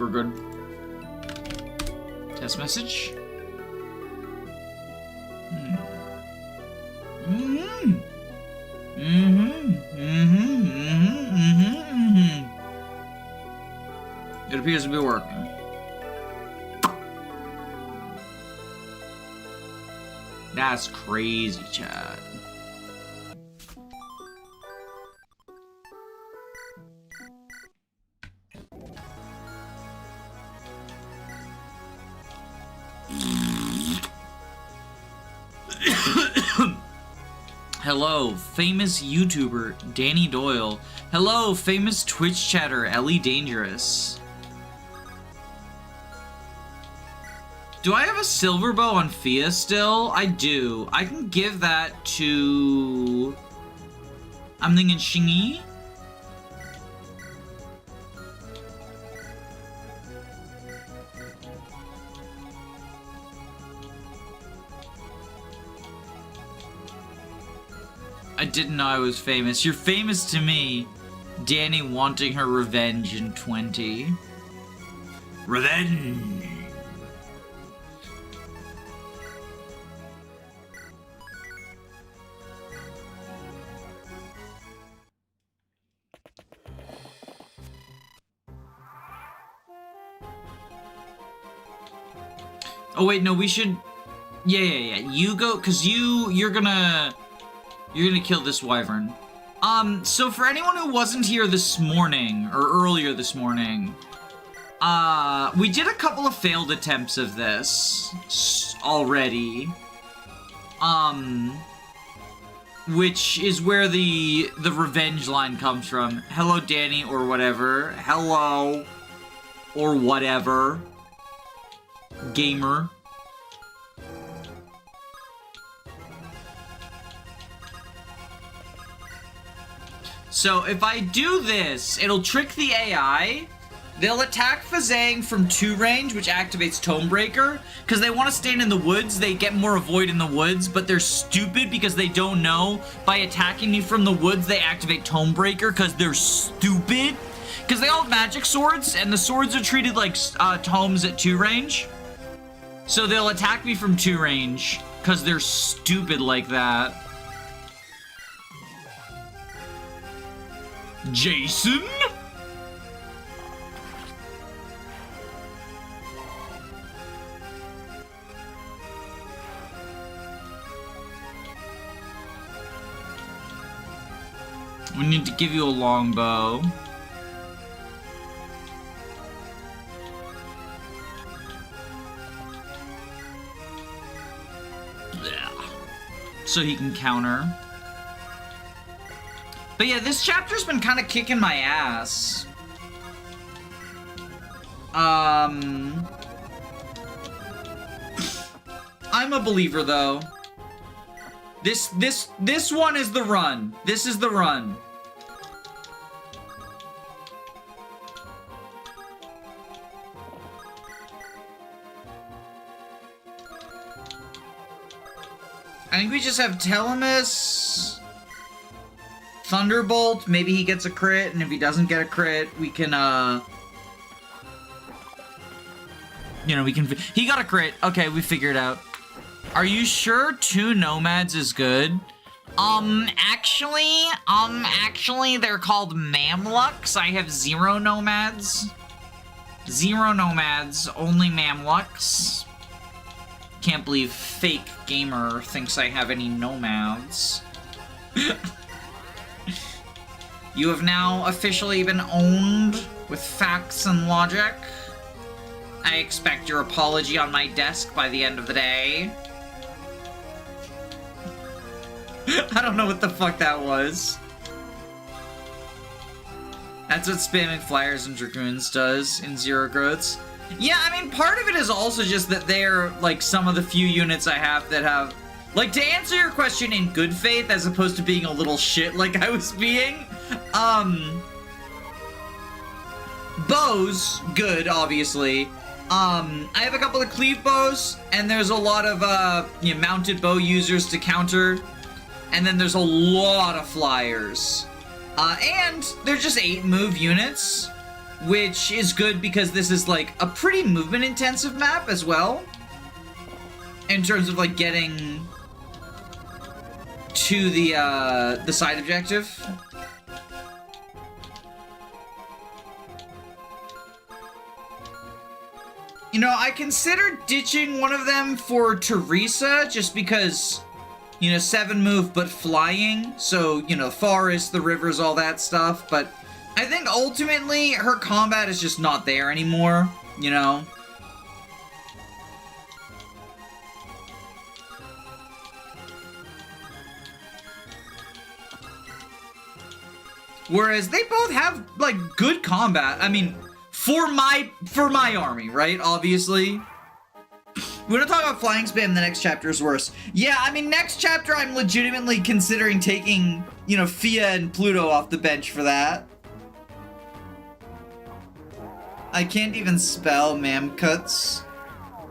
we're good. Test message. It appears to be working. That's crazy, Chad. Hello, famous YouTuber Danny Doyle. Hello, famous Twitch chatter Ellie Dangerous. Do I have a silver bow on Fia still? I do. I can give that to... I'm thinking Xingyi? I didn't know I was famous. You're famous to me. Danny wanting her revenge in 20. Revenge! Oh wait, no, we should... Yeah. You go, cause you're gonna kill this wyvern. So for anyone who wasn't here this morning, or earlier this morning, we did a couple of failed attempts of this already. Which is where the revenge line comes from. Hello, Danny, or whatever. Hello, or whatever. Gamer. So if I do this, it'll trick the AI. They'll attack Fazang from 2 range, which activates Tomebreaker. Because they want to stand in the woods, they get more avoid in the woods, but they're stupid because they don't know. By attacking me from the woods, they activate Tomebreaker because they're stupid. Because they all have magic swords, and the swords are treated like tomes at 2 range. So they'll attack me from 2 range, because they're stupid like that. Jason? We need to give you a longbow. So he can counter. But yeah, this chapter's been kind of kicking my ass. I'm a believer though. This one is the run. This is the run. I think we just have Telemus, Thunderbolt, maybe he gets a crit, and if he doesn't get a crit, we can, you know, he got a crit. Okay, we figured it out. Are you sure 2 nomads is good? Actually, they're called Mamluks. I have 0 nomads. 0 nomads, only Mamluks. Can't believe fake gamer thinks I have any nomads. You have now officially been owned with facts and logic. I expect your apology on my desk by the end of the day. I don't know what the fuck that was. That's what spamming flyers and dragoons does in Zero Growths. Yeah, I mean, part of it is also just that they're, like, some of the few units I have that have... Like, to answer your question in good faith, as opposed to being a little shit like I was being, bows, good, obviously. I have a couple of cleave bows, and there's a lot of, you know, mounted bow users to counter. And then there's a lot of flyers. And they're just 8 move units. which is good because this is like a pretty movement intensive map as well in terms of like getting to the side objective. You know, I considered ditching one of them for Teresa just because, you know, 7 move but flying, so, you know, forest, the rivers, all that stuff, but I think ultimately her combat is just not there anymore, you know? Whereas they both have, like, good combat. I mean, for my army, right? Obviously. We're gonna talk about flying spam. The next chapter is worse. Yeah, I mean, next chapter I'm legitimately considering taking, you know, Fia and Pluto off the bench for that. I can't even spell Mamkuts.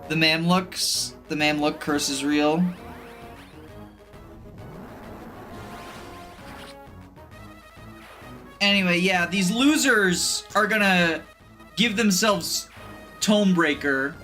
The Mamluks. The Mamluk curse is real. Anyway, yeah, these losers are gonna give themselves Tomebreaker.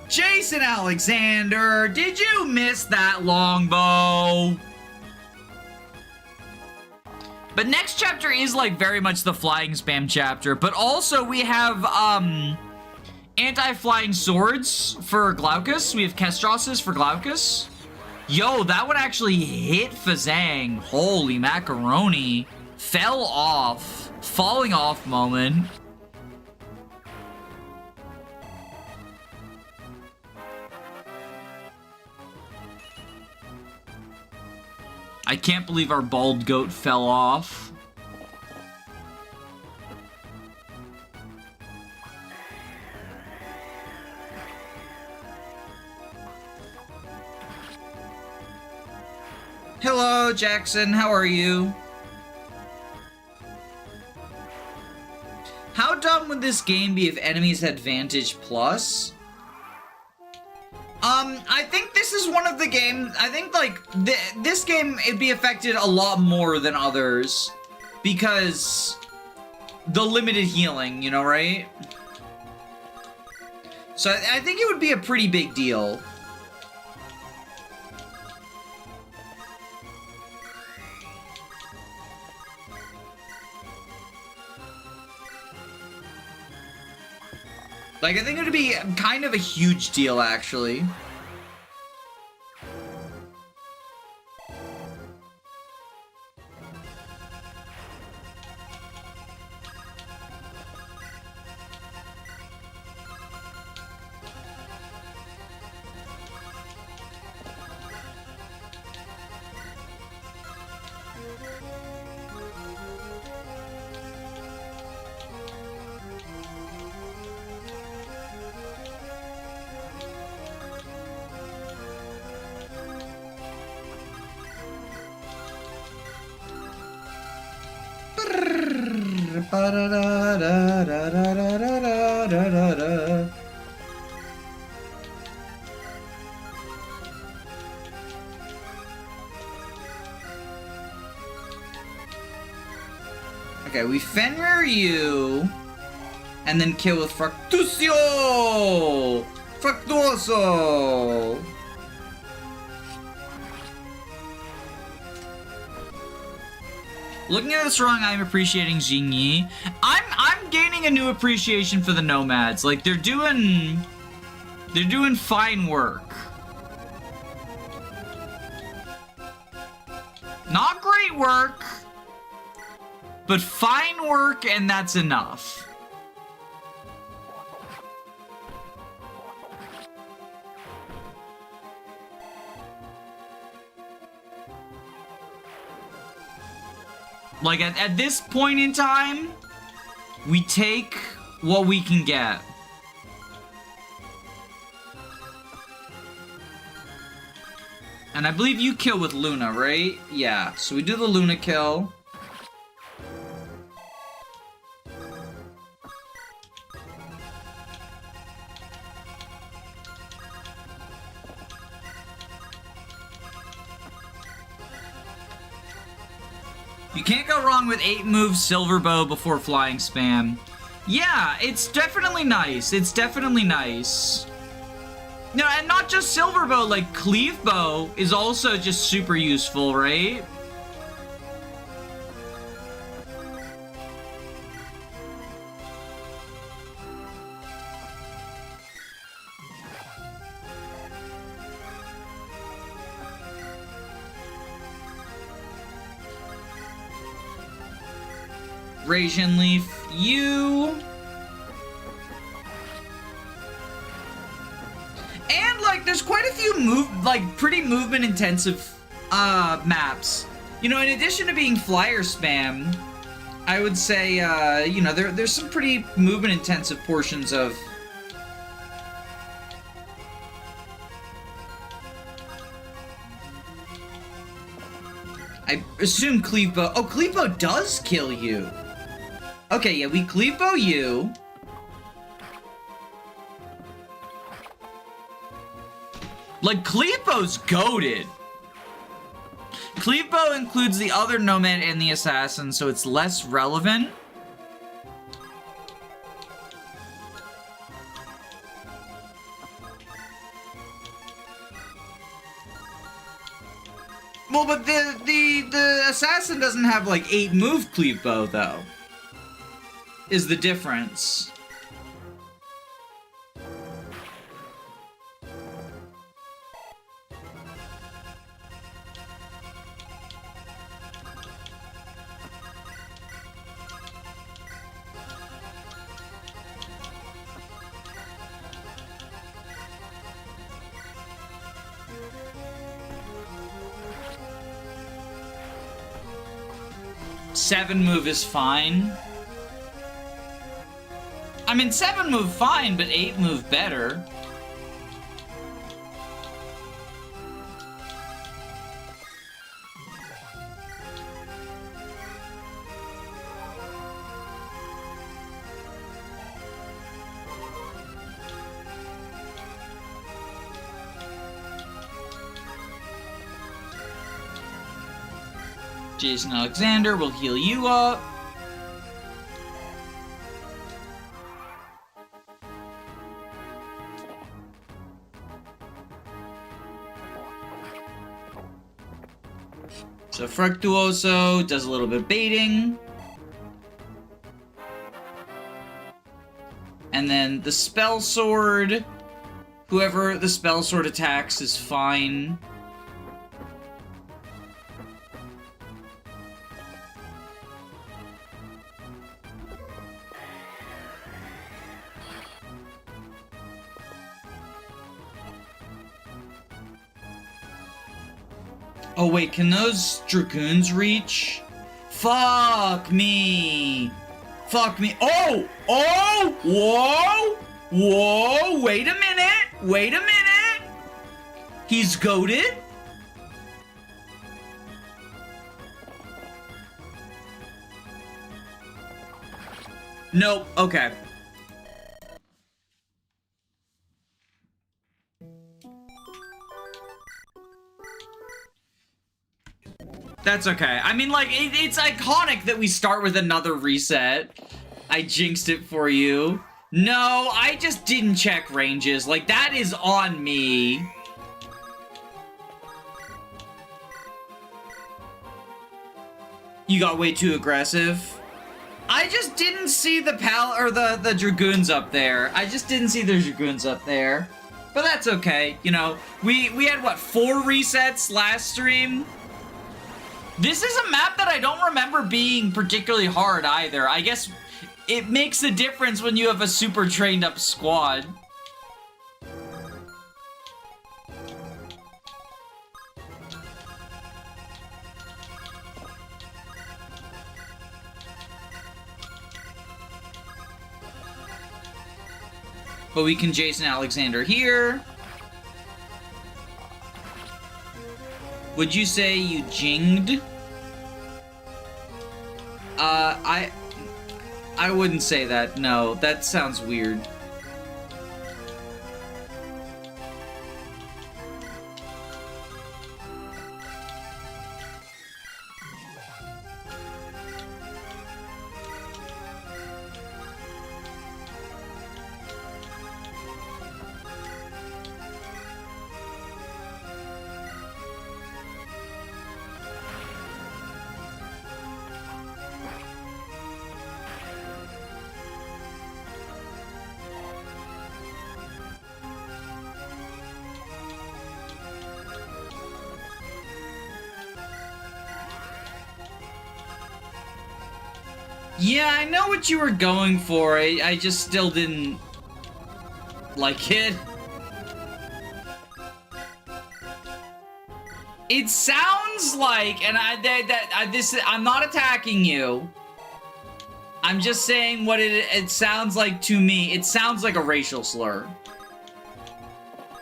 Jason Alexander, did you miss that longbow? But next chapter is like very much the flying spam chapter, but also we have anti-flying swords for Glaucus. We have Kestros's for Glaucus. Yo, that would actually hit Fazang. Holy macaroni. Fell off. Falling off moment. I can't believe our bald goat fell off. Hello, Jackson. How are you? How dumb would this game be if enemies had Vantage Plus? I think this is one of the games, I think, like, this game, it'd be affected a lot more than others, because the limited healing, you know, right? So I think it would be a pretty big deal. Like, I think it would be kind of a huge deal, actually. Okay, we Fenrir you, and then kill with Fractusio! Fractuoso! Looking at this wrong, I'm appreciating Jingyi. I'm gaining a new appreciation for the nomads. Like, they're doing fine work. Not great work, but fine work, and that's enough. Like, at this point in time, we take what we can get. And I believe you kill with Luna, right? Yeah, so we do the Luna kill. You can't go wrong with 8 moves Silver Bow before flying spam. Yeah, it's definitely nice. It's definitely nice. No, and not just Silver Bow, like Cleave Bow is also just super useful, right? Radiant Leaf, you. And like, there's quite a few pretty movement intensive maps. You know, in addition to being flyer spam, I would say you know, there's some pretty movement intensive portions of. I assume Cleave Bow. Oh, Cleave Bow does kill you. Okay, yeah, we Cleave Bow you. Like, Cleave Bow's goated. Cleave Bow includes the other Nomad and the Assassin, so it's less relevant. Well, but the Assassin doesn't have, like, 8 move Cleave Bow, though. Is the difference. Seven move is fine. I mean, 7 move fine, but 8 move better. Jason Alexander will heal you up. So Fructuoso does a little bit of baiting. And then the Spell Sword. Whoever the Spell Sword attacks is fine. Oh wait, can those Dragoons reach? Fuck me! Fuck me! Oh! Oh! Whoa! Whoa! Wait a minute! Wait a minute! He's goated? Nope. Okay. That's okay. I mean, like, it's iconic that we start with another reset. I jinxed it for you. No, I just didn't check ranges. Like, that is on me. You got way too aggressive. I just didn't see the the Dragoons up there. I just didn't see the Dragoons up there. But that's okay. You know, we had, what, 4 resets last stream? This is a map that I don't remember being particularly hard either. I guess it makes a difference when you have a super trained up squad. But we can Jason Alexander here. Would you say you jinged? I wouldn't say that, no. That sounds weird. Yeah, I know what you were going for. I just still didn't like it. It sounds like, and I'm not attacking you. I'm just saying what it sounds like to me. It sounds like a racial slur.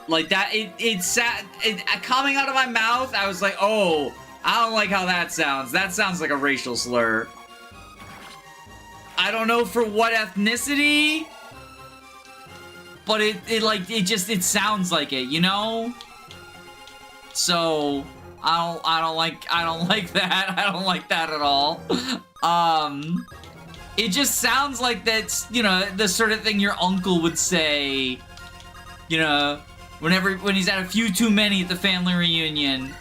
Like that, coming out of my mouth, I was like, oh, I don't like how that sounds. That sounds like a racial slur. I don't know for what ethnicity, but it sounds like it, you know? So I don't like that. I don't like that at all. It just sounds like that's, you know, the sort of thing your uncle would say, you know, when he's had a few too many at the family reunion.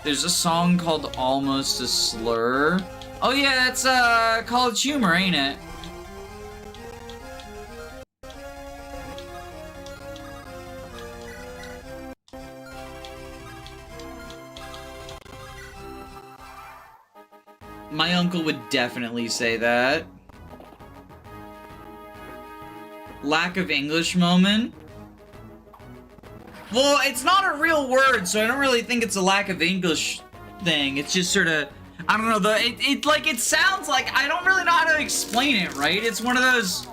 There's a song called Almost a Slur. Oh yeah, that's College Humor, ain't it? My uncle would definitely say that. Lack of English moment. Well, it's not a real word, so I don't really think it's a lack of English thing. It's just sort of, I don't know, it sounds like, I don't really know how to explain it, right? It's one of those,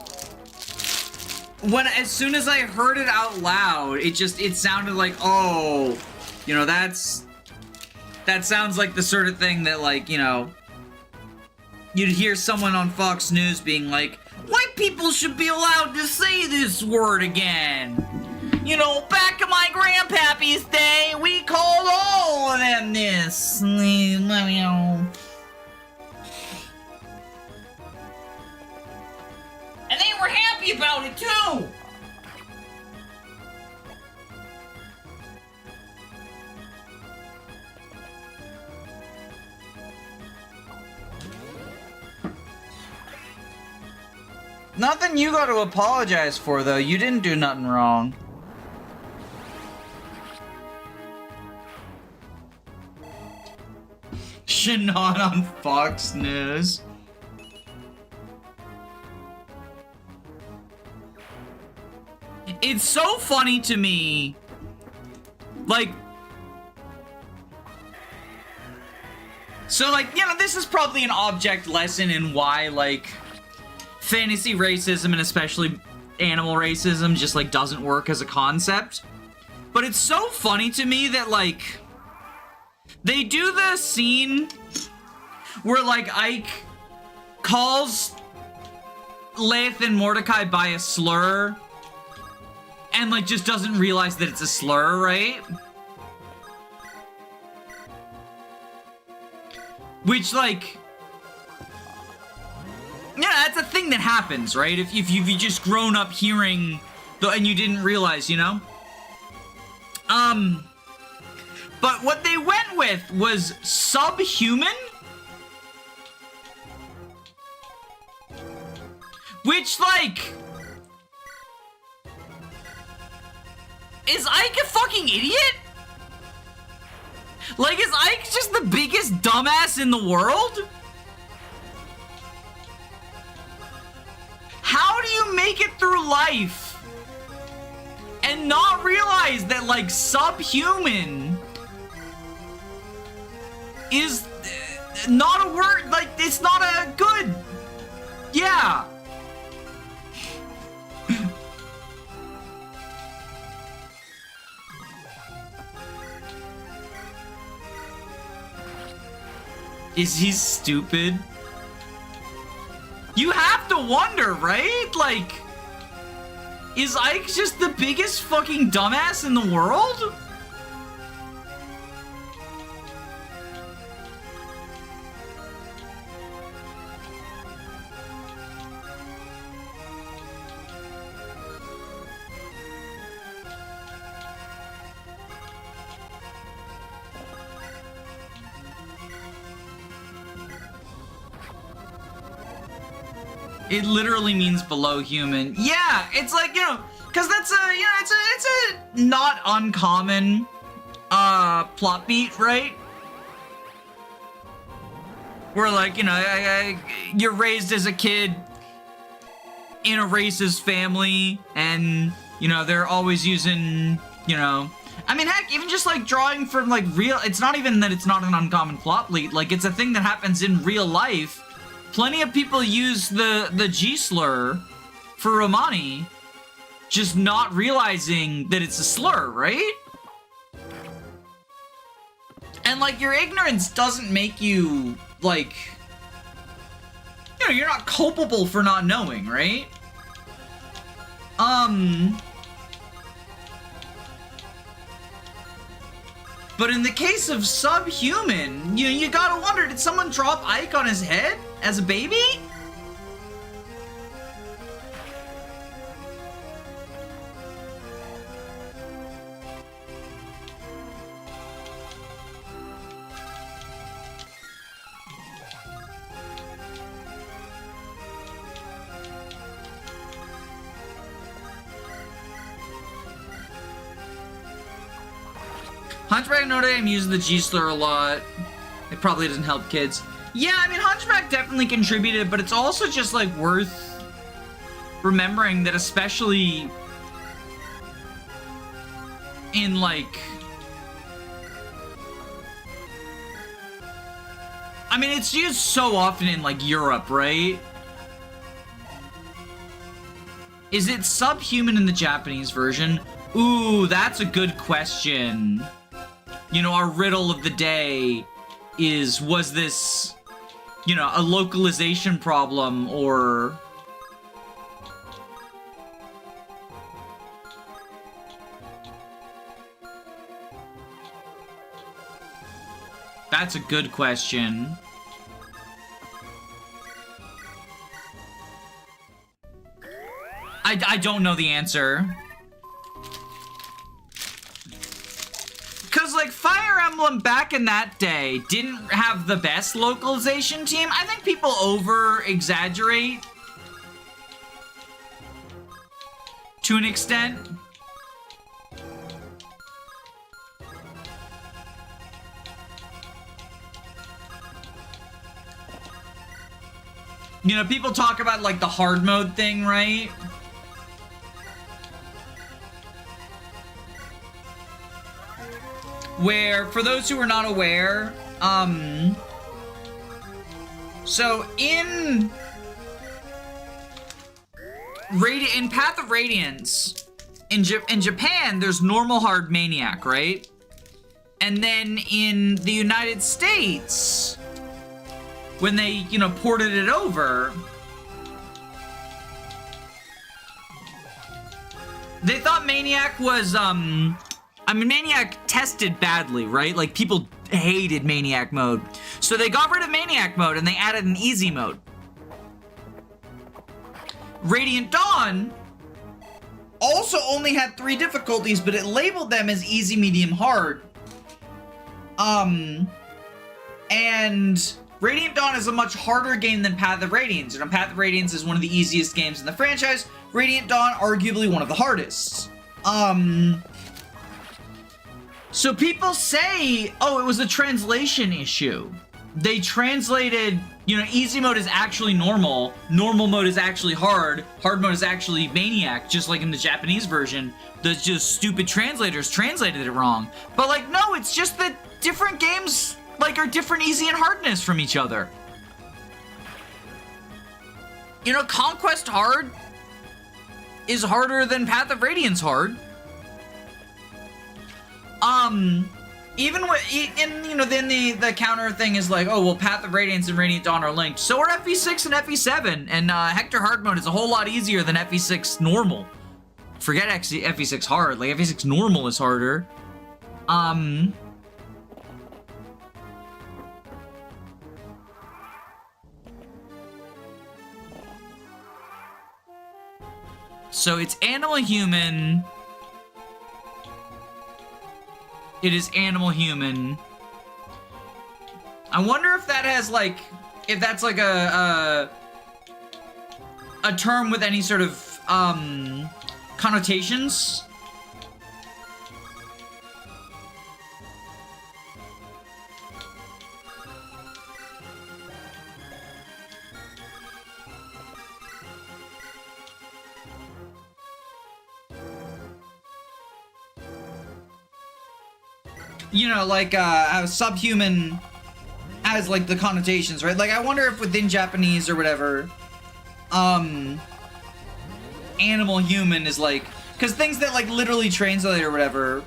as soon as I heard it out loud, it sounded like, oh, you know, that sounds like the sort of thing that, like, you know, you'd hear someone on Fox News being like, white people should be allowed to say this word again. You know, back in my grandpappy's day, we called all of them this. And they were happy about it, too! Nothing you gotta apologize for, though. You didn't do nothing wrong. Shannon on Fox News. It's so funny to me. Like, so, like, you know, this is probably an object lesson in why, like, fantasy racism and especially animal racism just, like, doesn't work as a concept. But it's so funny to me that, like, they do the scene where, like, Ike calls Leith and Mordecai by a slur and, like, just doesn't realize that it's a slur, right? Which, like, yeah, that's a thing that happens, right? If you've just grown up hearing and you didn't realize, you know? But what they went with was subhuman? Which, like, is Ike a fucking idiot? Like, is Ike just the biggest dumbass in the world? How do you make it through life and not realize that, like, subhuman is not a word, like, it's not a good Yeah! Is he stupid? You have to wonder, right? Like, is Ike just the biggest fucking dumbass in the world? It literally means below human. Yeah, it's like, you know, because that's a, you know, it's a not uncommon plot beat, right? Where, like, you know, you're raised as a kid in a racist family, and, you know, they're always using, you know, I mean, heck, even just like drawing from like real, it's not even that it's not an uncommon plot beat, like it's a thing that happens in real life. Plenty of people use the G slur for Romani, just not realizing that it's a slur, right? And like, your ignorance doesn't make you, like, you know, you're not culpable for not knowing, right? But in the case of Subhuman, you gotta wonder, did someone drop Ike on his head as a baby? Hunchback Notre Dame uses the G-slur a lot. It probably doesn't help kids. Yeah, I mean, Hunchback definitely contributed, but it's also just, like, worth remembering that especially in, like... I mean, it's used so often in, like, Europe, right? Is it subhuman in the Japanese version? Ooh, that's a good question. You know, our riddle of the day is, was this, you know, a localization problem, or... That's a good question. I don't know the answer. Because, like, Fire Emblem back in that day didn't have the best localization team. I think people over-exaggerate to an extent. You know, people talk about, like, the hard mode thing, right? Where, for those who are not aware, so in Path of Radiance, in Japan, there's normal hard maniac, right? And then in the United States, when they, you know, ported it over, they thought maniac was, I mean, Maniac tested badly, right? Like, people hated Maniac mode. So they got rid of Maniac mode and they added an easy mode. Radiant Dawn also only had 3 difficulties, but it labeled them as easy, medium, hard. And Radiant Dawn is a much harder game than Path of Radiance. And Path of Radiance is one of the easiest games in the franchise. Radiant Dawn, arguably one of the hardest. So people say, oh, it was a translation issue. They translated, you know, easy mode is actually normal mode is actually hard mode is actually maniac, just like in the Japanese version. The just stupid translators translated it wrong. But, like, no, it's just that different games, like, are different easy and hardness from each other. You know, Conquest hard is harder than Path of Radiance hard. Even with, and you know, then the counter thing is like, oh, well, Path of Radiance and Radiant Dawn are linked. So are FE6 and FE7, and Hector hard mode is a whole lot easier than FE6 normal. Forget FE6 hard, like FE6 normal is harder. So it's animal human. It is animal human. I wonder if that has like, if that's like a term with any sort of connotations. You know, like, subhuman has, like, the connotations, right? Like, I wonder if within Japanese or whatever, animal human is, like... Because things that, like, literally translate or whatever,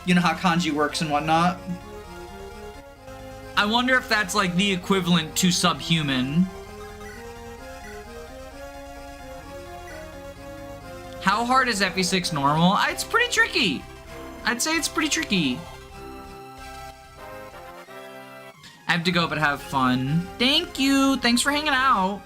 you know how kanji works and whatnot. I wonder if that's, like, the equivalent to subhuman. How hard is FE6 normal? It's pretty tricky. I'd say it's pretty tricky. I have to go, but have fun. Thank you. Thanks for hanging out.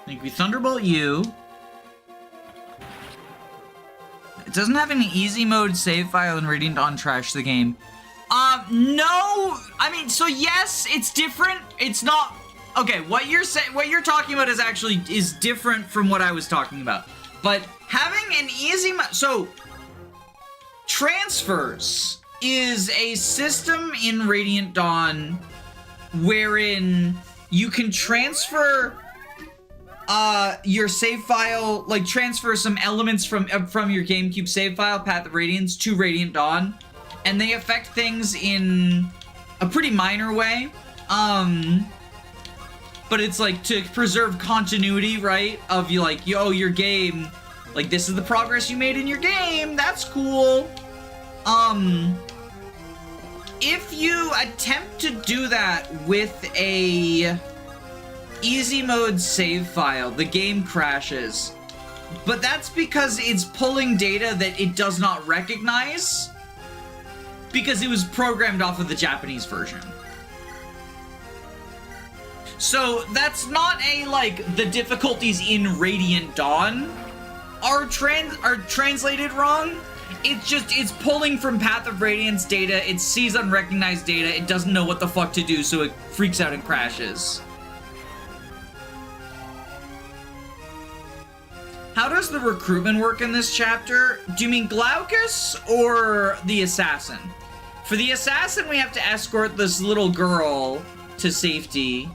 Think we Thunderbolt you. It doesn't have any easy mode save file and Radiant Dawn trash the game. No! I mean, so yes, it's different. It's not... Okay, what you're talking about is different from what I was talking about. But having an easy mode... So, transfers is a system in Radiant Dawn wherein you can transfer your save file, like transfer some elements from your GameCube save file, Path of Radiance, to Radiant Dawn, and they affect things in a pretty minor way. But it's like to preserve continuity, right? Of you, like, your game, like, this is the progress you made in your game. That's cool. If you attempt to do that with a easy mode save file, the game crashes. But that's because it's pulling data that it does not recognize, because it was programmed off of the Japanese version. So that's not a, like, the difficulties in Radiant Dawn are translated wrong. It's just, it's pulling from Path of Radiance data, it sees unrecognized data, it doesn't know what the fuck to do, so it freaks out and crashes. How does the recruitment work in this chapter? Do you mean Glaucus or the assassin? For the assassin, we have to escort this little girl to safety.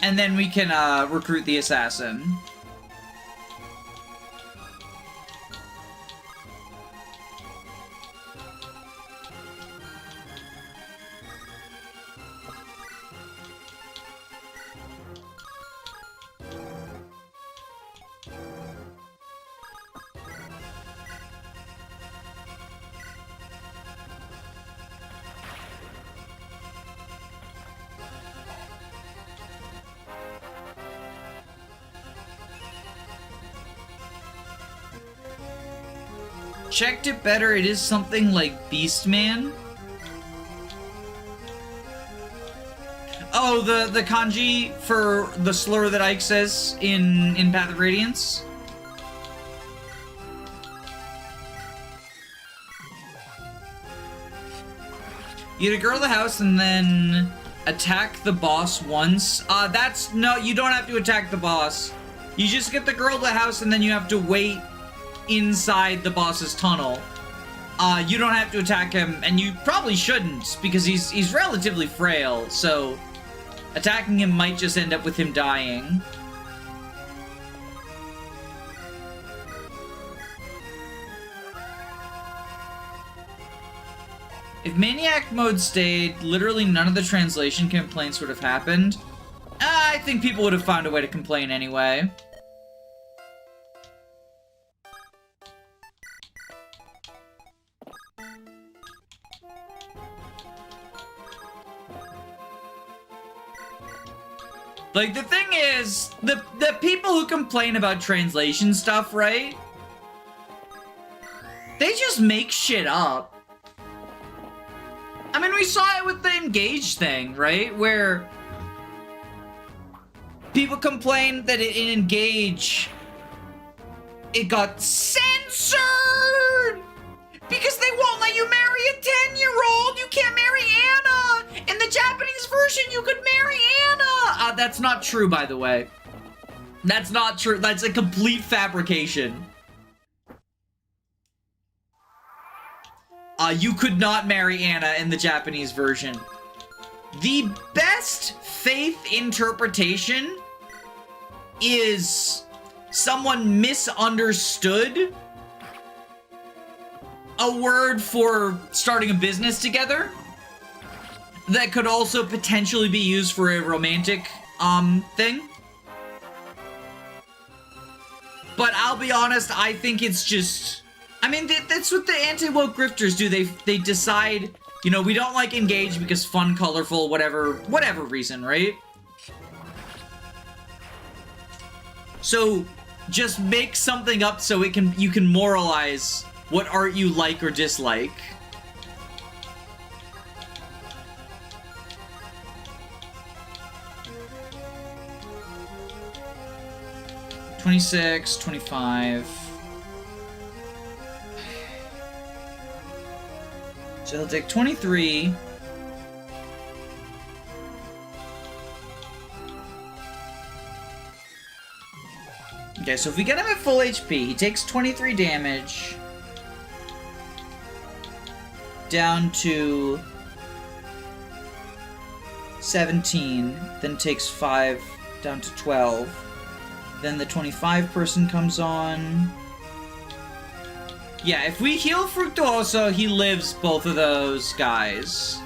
And then we can recruit the assassin. checked it better, it is something like Beastman. Oh, the kanji for the slur that Ike says in Path of Radiance. You get a girl of the house and then attack the boss once. No, you don't have to attack the boss. You just get the girl of the house and then you have to wait inside the boss's tunnel. You don't have to attack him, and you probably shouldn't, because he's relatively frail, so attacking him might just end up with him dying. If Maniac mode stayed, literally none of the translation complaints would have happened. I think people would have found a way to complain anyway. Like, the thing is, the people who complain about translation stuff, right? They just make shit up. I mean, we saw it with the Engage thing, right? Where people complained that in Engage, it got censored! Because they won't let you marry a 10-year-old! You can't marry Anna! In the Japanese version, you could marry Anna! That's not true, by the way. That's not true. That's a complete fabrication. You could not marry Anna in the Japanese version. The best faith interpretation is someone misunderstood a word for starting a business together that could also potentially be used for a romantic thing. But I'll be honest, I think it's just, I mean, that's what the anti-woke grifters do. They decide, you know, we don't like Engage because fun, colorful, whatever reason, right? So just make something up so you can moralize what art you like or dislike. $26, $25. So he'll take 23. Okay, so if we get him at full HP, he takes 23 damage. Down to 17, then takes 5 down to 12. Then the 25 person comes on. Yeah, if we heal Fructuoso, he lives both of those guys.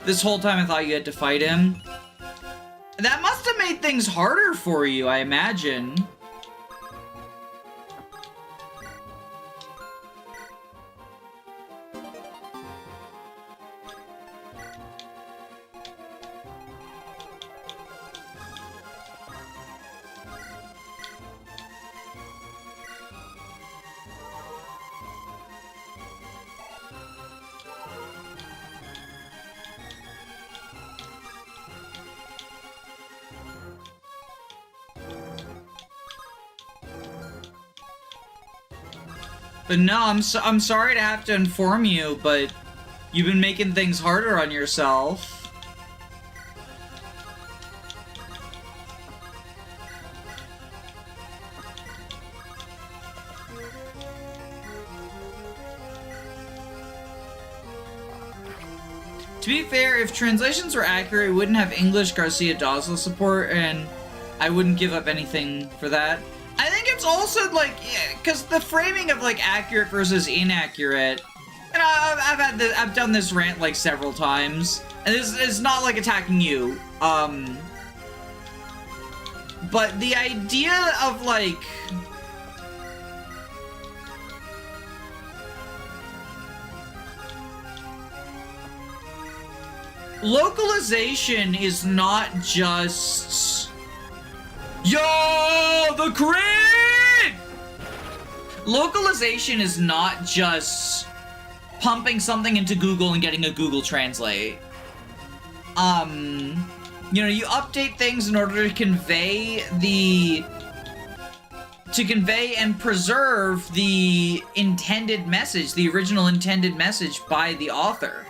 This whole time I thought you had to fight him. That must have made things harder for you, I imagine. But no, I'm sorry to have to inform you, but you've been making things harder on yourself. To be fair, if translations were accurate, we wouldn't have English Garcia Dawson support, and I wouldn't give up anything for that. I think it's also, like, because the framing of, like, accurate versus inaccurate, and I've done this rant, like, several times, and this is not, like, attacking you, but the idea of, like, localization is not just... Yo, the crit! Localization is not just pumping something into Google and getting a Google Translate. You know, you update things in order to convey and preserve the intended message, the original intended message by the author.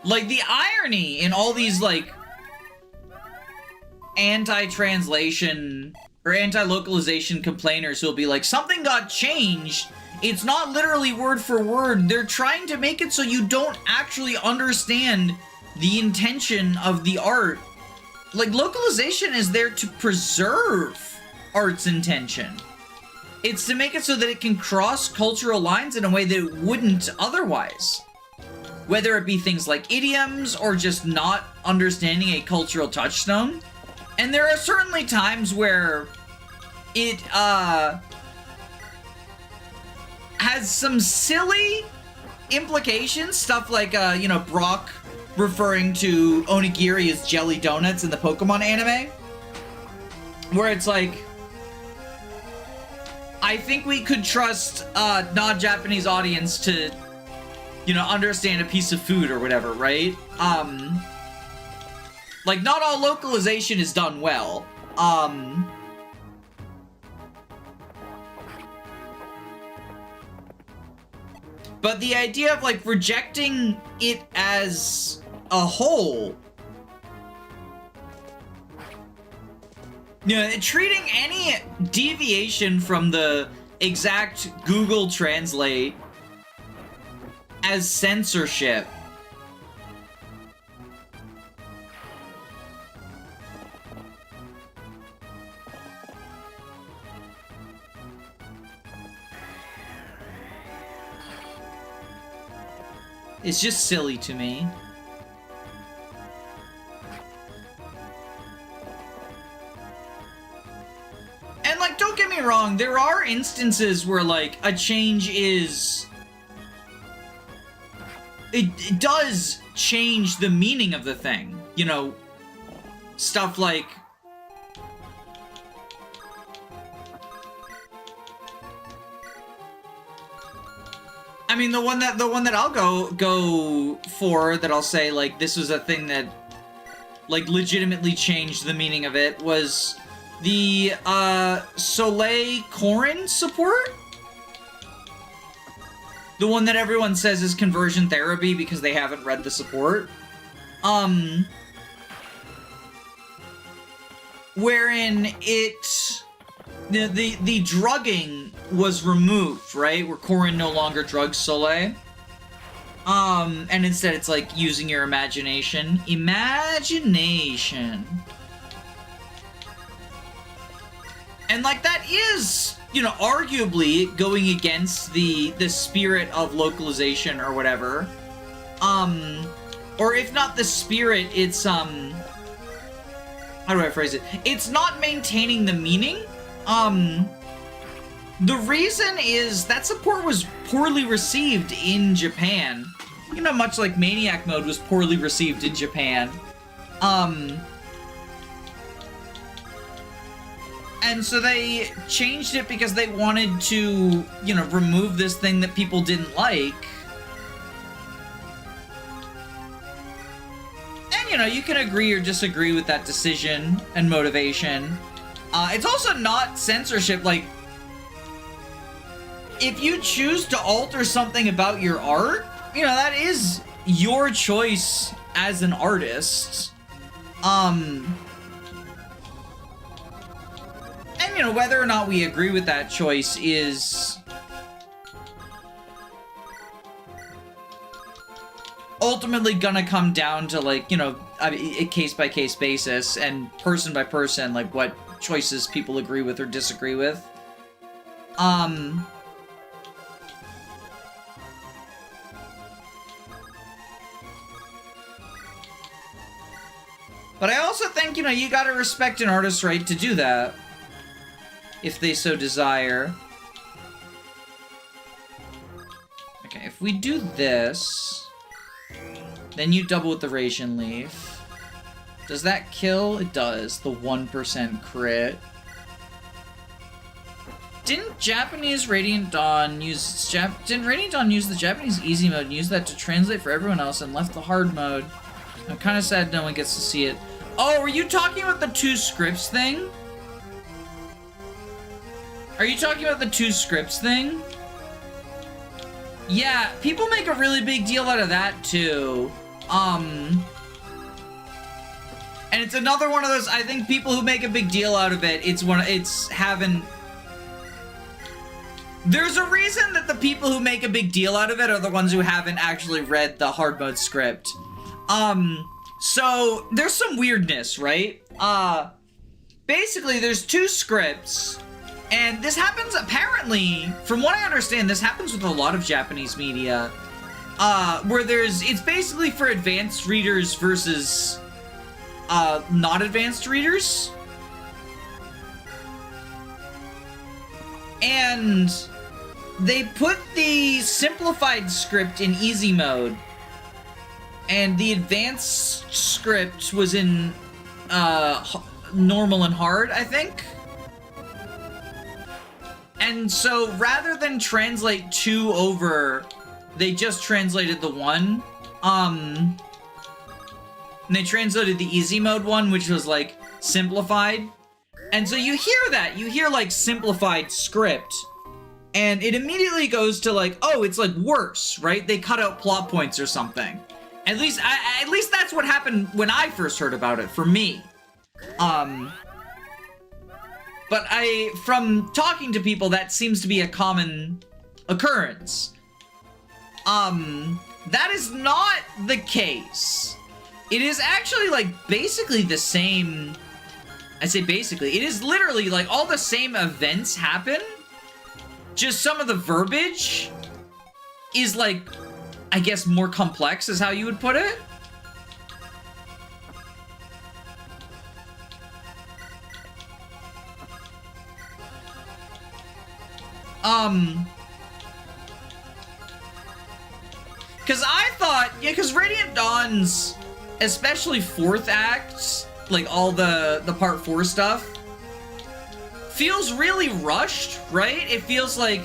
Like, the irony in all these, like, anti-translation or anti-localization complainers who'll be like, something got changed. It's not literally word for word. They're trying to make it so you don't actually understand the intention of the art. Like, localization is there to preserve art's intention. It's to make it so that it can cross cultural lines in a way that it wouldn't otherwise. Whether it be things like idioms or just not understanding a cultural touchstone. And there are certainly times where it, has some silly implications. Stuff like, you know, Brock referring to onigiri as jelly donuts in the Pokemon anime. Where it's like, I think we could trust a non-Japanese audience to, you know, understand a piece of food or whatever, right? Like, not all localization is done well. But the idea of, like, rejecting it as a whole, you know, treating any deviation from the exact Google Translate as censorship. It's just silly to me. And, like, don't get me wrong, there are instances where, like, a change is... It does change the meaning of the thing. You know, stuff like... I mean, the one that I'll go for, that I'll say, like, this was a thing that, like, legitimately changed the meaning of it, was the, Soleil Corrin support? The one that everyone says is conversion therapy because they haven't read the support. Wherein it... The drugging was removed, right? Where Corrin no longer drugs Soleil. And instead it's like using your imagination. Imagination. And like that is, you know, arguably going against the spirit of localization or whatever. Or if not the spirit, it's, how do I phrase it? It's not maintaining the meaning. The reason is that support was poorly received in Japan. You know, much like Maniac Mode was poorly received in Japan. And so they changed it because they wanted to, you know, remove this thing that people didn't like. And, you know, you can agree or disagree with that decision and motivation. It's also not censorship. Like, if you choose to alter something about your art, you know, that is your choice as an artist. And, you know, whether or not we agree with that choice is ultimately gonna come down to, like, you know, a case-by-case basis and person-by-person, like, what choices people agree with or disagree with. But I also think, you know, you gotta respect an artist's right to do that, if they so desire. Okay, if we do this, then you double with the Radiant Leaf. Does that kill? It does. The 1% crit. Didn't Japanese Radiant Dawn use... Didn't Radiant Dawn use the Japanese easy mode and use that to translate for everyone else and left the hard mode? I'm kind of sad no one gets to see it. Oh, were you talking about the 2 scripts thing? Are you talking about the 2 scripts thing? Yeah, people make a really big deal out of that too. And it's another one of those, I think people who make a big deal out of it, it's having... There's a reason that the people who make a big deal out of it are the ones who haven't actually read the hard mode script. So there's some weirdness, right? Basically there's 2 scripts, and this happens apparently, from what I understand, this happens with a lot of Japanese media, where it's basically for advanced readers versus, not advanced readers. And they put the simplified script in easy mode, and the advanced script was in normal and hard, I think. And so rather than translate 2 over, they just translated the 1. And they translated the easy mode one, which was like simplified. And so you hear that, you hear like simplified script, and it immediately goes to like, oh, it's like worse, right? They cut out plot points or something. At least that's what happened when I first heard about it, for me. But from talking to people, that seems to be a common occurrence. That is not the case. It is actually like basically the same. I say basically, it is literally like all the same events happen, just some of the verbiage is like, I guess, more complex is how you would put it. Because I thought, yeah, because Radiant Dawn's, especially 4th act, like all the part 4 stuff, feels really rushed, right? It feels like,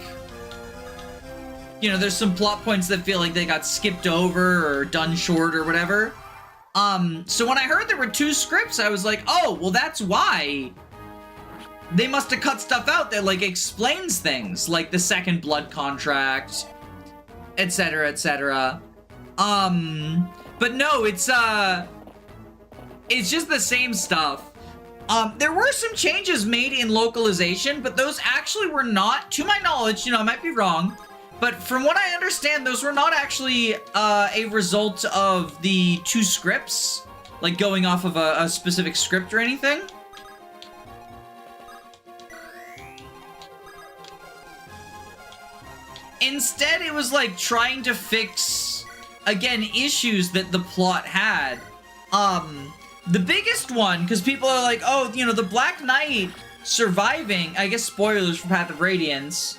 you know, there's some plot points that feel like they got skipped over or done short or whatever. So when I heard there were 2 scripts, I was like, oh, well, that's why they must have cut stuff out that like explains things, like the second blood contract, etc., etc. But no, it's just the same stuff. There were some changes made in localization, but those actually were not, to my knowledge, you know, I might be wrong, but from what I understand, those were not actually a result of the 2 scripts, like going off of a specific script or anything. Instead, it was like trying to fix, again, issues that the plot had. The biggest one, because people are like, oh, you know, the Black Knight surviving, I guess spoilers for Path of Radiance.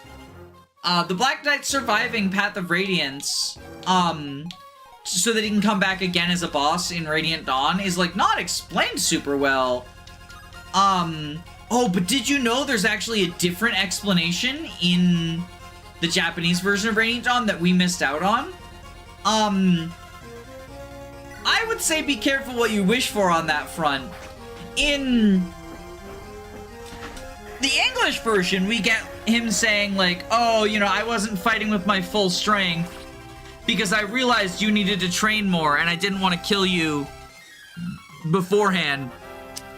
The Black Knight surviving Path of Radiance, so that he can come back again as a boss in Radiant Dawn is like not explained super well. Oh, but did you know there's actually a different explanation in the Japanese version of Radiant Dawn that we missed out on? I would say be careful what you wish for on that front. In the English version, we get him saying like, oh, you know, I wasn't fighting with my full strength because I realized you needed to train more and I didn't want to kill you beforehand.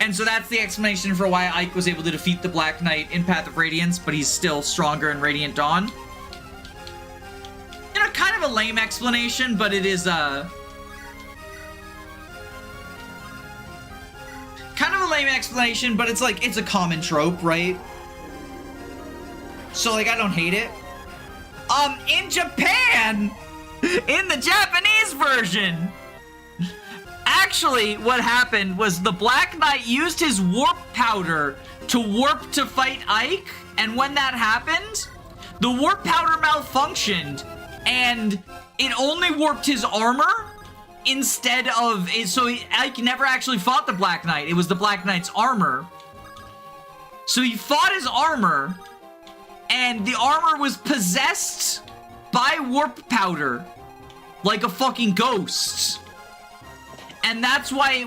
And so that's the explanation for why Ike was able to defeat the Black Knight in Path of Radiance, but he's still stronger in Radiant Dawn. You know, kind of a lame explanation, but it is kind of a lame explanation, but it's like, it's a common trope, right? So, like, I don't hate it. In Japan, in the Japanese version, actually, what happened was the Black Knight used his warp powder to warp to fight Ike, and when that happened, the warp powder malfunctioned, and it only warped his armor instead of... So Ike never actually fought the Black Knight. It was the Black Knight's armor. So he fought his armor, and the armor was possessed by warp powder like a fucking ghost. And that's why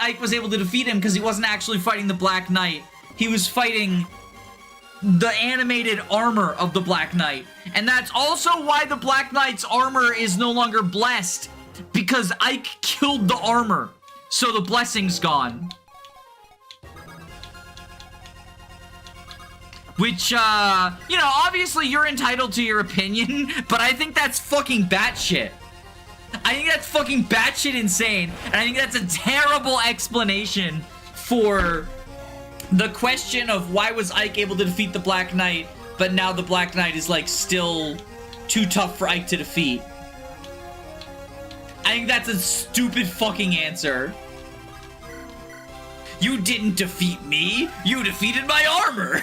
Ike was able to defeat him, because he wasn't actually fighting the Black Knight. He was fighting the animated armor of the Black Knight. And that's also why the Black Knight's armor is no longer blessed, because Ike killed the armor. So the blessing's gone. Which, you know, obviously you're entitled to your opinion, but I think that's fucking batshit. I think that's fucking batshit insane, and I think that's a terrible explanation for the question of why was Ike able to defeat the Black Knight, but now the Black Knight is, like, still too tough for Ike to defeat. I think that's a stupid fucking answer. You didn't defeat me, you defeated my armor!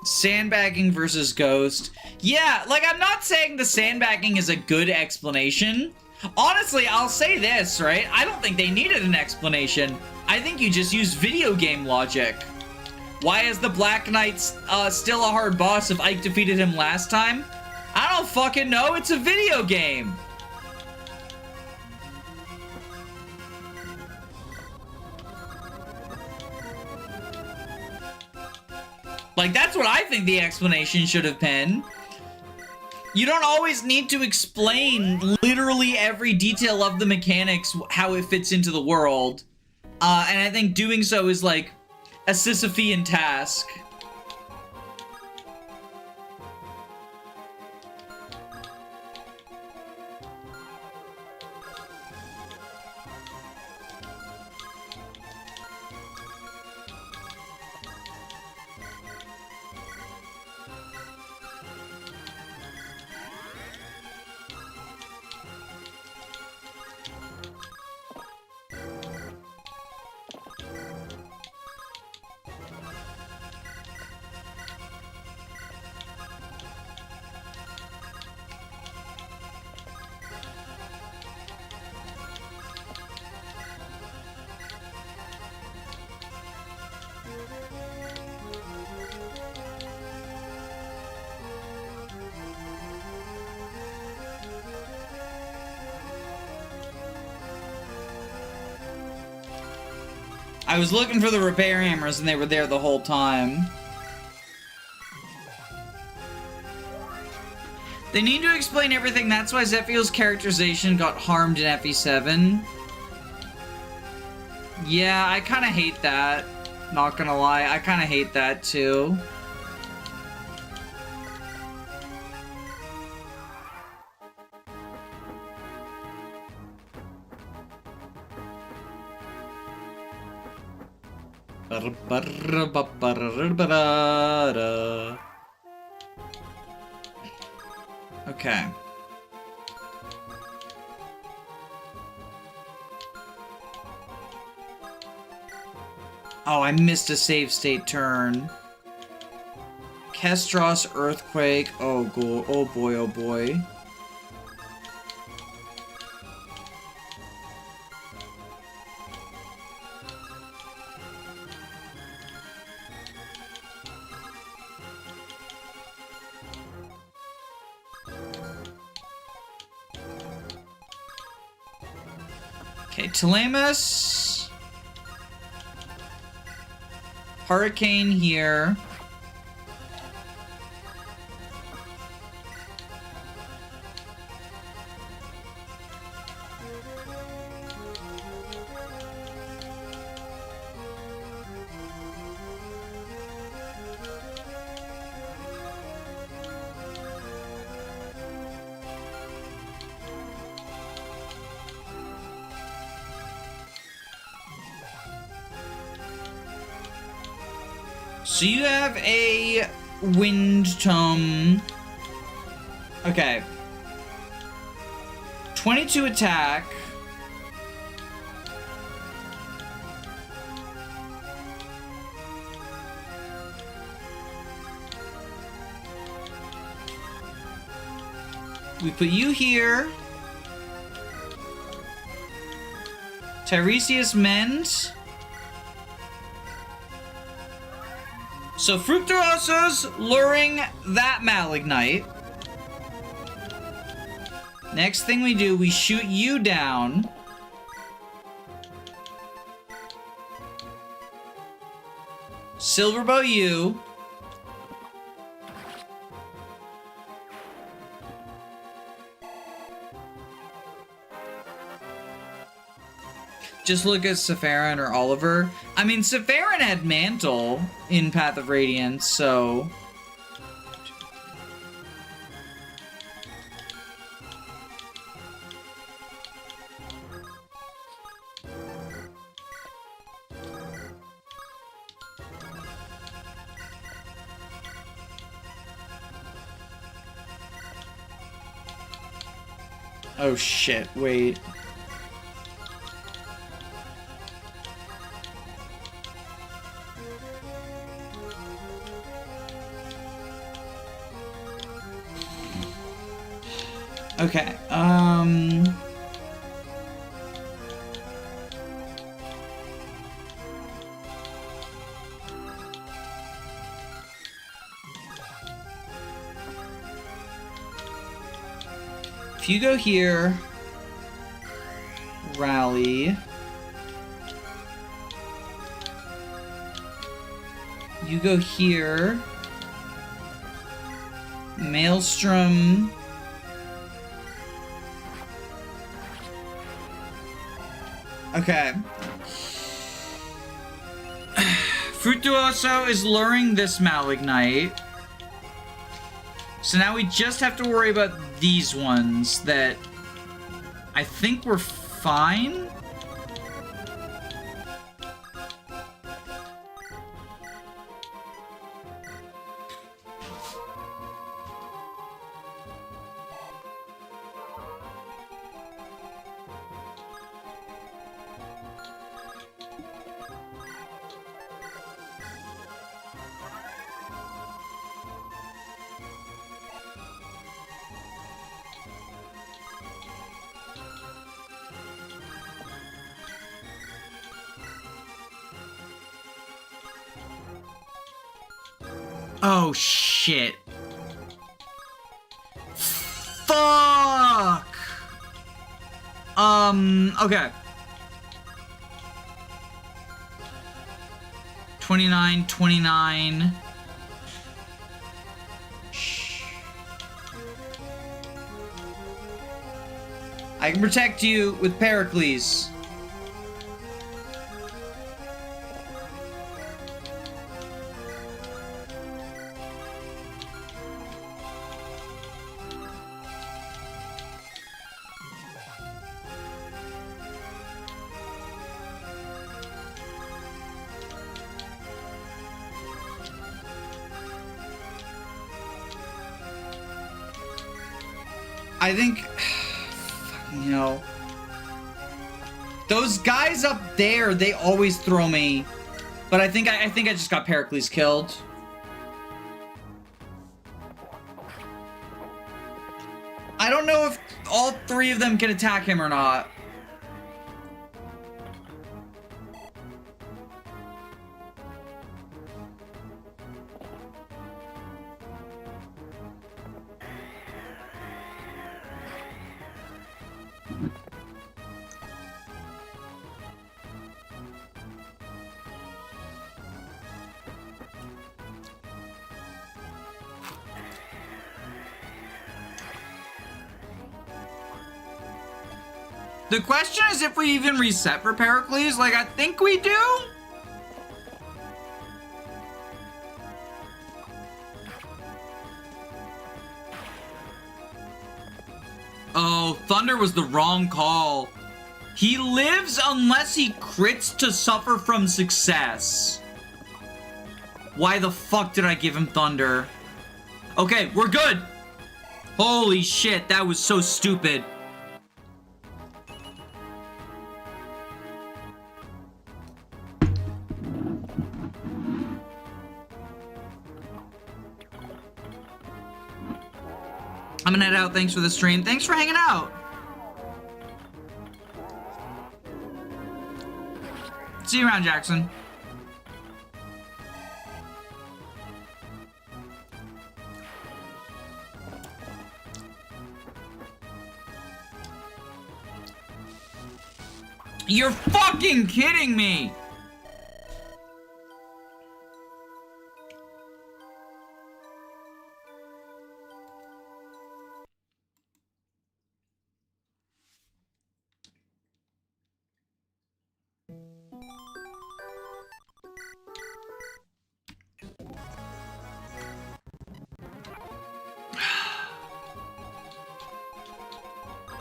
Sandbagging versus Ghost. Yeah, like, I'm not saying the sandbagging is a good explanation. Honestly, I'll say this, right? I don't think they needed an explanation. I think you just use video game logic. Why is the Black Knight still a hard boss if Ike defeated him last time? I don't fucking know, it's a video game. Like, that's what I think the explanation should have been. You don't always need to explain literally every detail of the mechanics, how it fits into the world. And I think doing so is, like, a Sisyphean task. I was looking for the repair hammers and they were there the whole time. They need to explain everything, that's why Zephiel's characterization got harmed in FE7. Yeah, I kinda hate that. Not gonna lie, I kinda hate that too. Okay. Oh, I missed a save state turn. Kestros Earthquake. Oh, oh boy, oh boy. Okay, Telemus. Hurricane here. So you have a wind tome. Okay. 22 attack. We put you here. Tiresias Mend. So Fructuoso's luring that Malignite. Next thing we do, we shoot you down. Silverbow you. Just look at Sephiron or Oliver. I mean, Sephiron had Mantle in Path of Radiance, so... Oh shit, wait. Okay, if you go here, rally, you go here, Maelstrom, okay. Fructuoso is luring this Malignite. So now we just have to worry about these ones that I think we're fine. Oh, shit. Fuck! Okay. 29, 29. Shh. I can protect you with Pericles. I think, you know, those guys up there, they always throw me. But I think I just got Pericles killed. I don't know if all three of them can attack him or not. The question is if we even reset for Pericles. Like, I think we do. Oh, Thunder was the wrong call. He lives unless he crits to suffer from success. Why the fuck did I give him Thunder? Okay, we're good. Holy shit, that was so stupid. I'm gonna head out. Thanks for the stream. Thanks for hanging out. See you around, Jackson. You're fucking kidding me!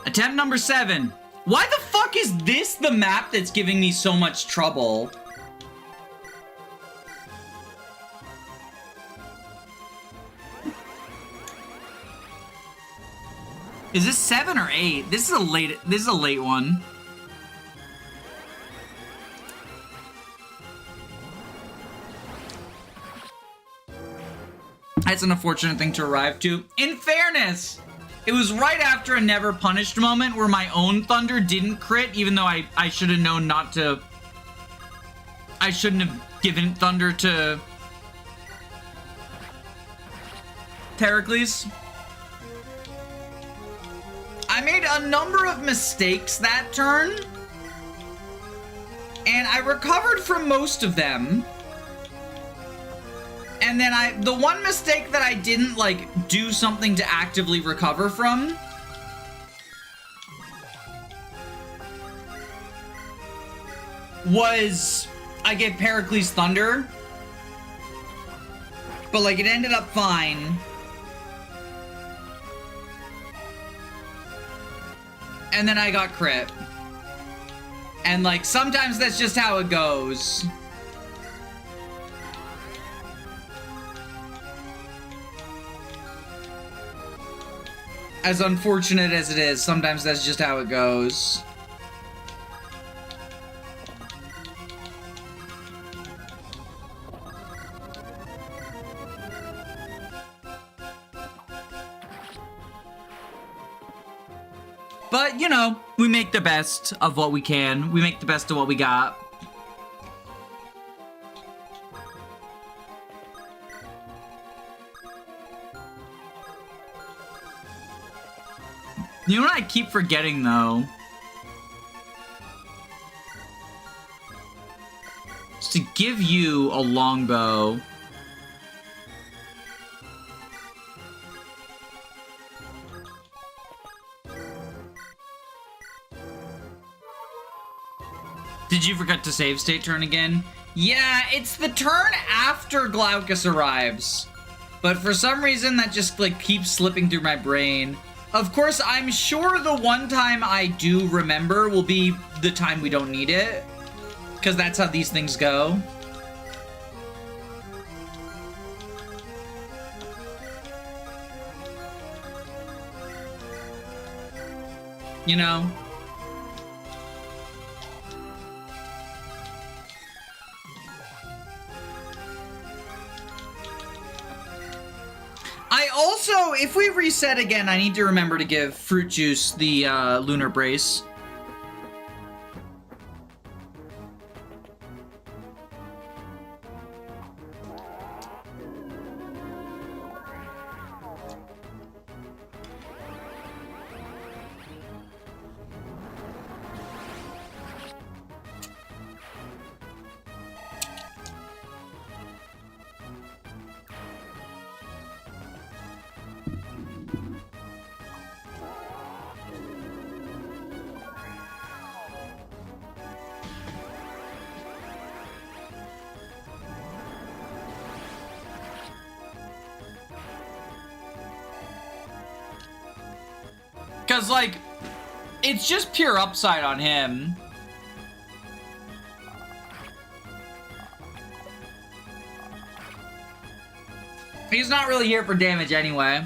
Attempt number 7. Why the fuck is this the map that's giving me so much trouble? Is this 7 or 8? This is a late one. That's an unfortunate thing to arrive to. In fairness, it was right after a never punished moment where my own Thunder didn't crit, even though I should have known not to. I shouldn't have given Thunder to Pericles. I made a number of mistakes that turn, and I recovered from most of them. And then the one mistake that I didn't, like, do something to actively recover from was I gave Pericles Thunder, but, like, it ended up fine. And then I got crit. And, like, sometimes that's just how it goes. As unfortunate as it is, sometimes that's just how it goes. But, you know, we make the best of what we can. We make the best of what we got. You know what I keep forgetting, though? Is to give you a longbow. Did you forget to save state turn again? Yeah, it's the turn after Glaucus arrives. But for some reason, that just, like, keeps slipping through my brain. Of course, I'm sure the one time I do remember will be the time we don't need it. Because that's how these things go. You know? I also, if we reset again, I need to remember to give Fruit Juice the Lunar Brace. Because, like, it's just pure upside on him. He's not really here for damage anyway.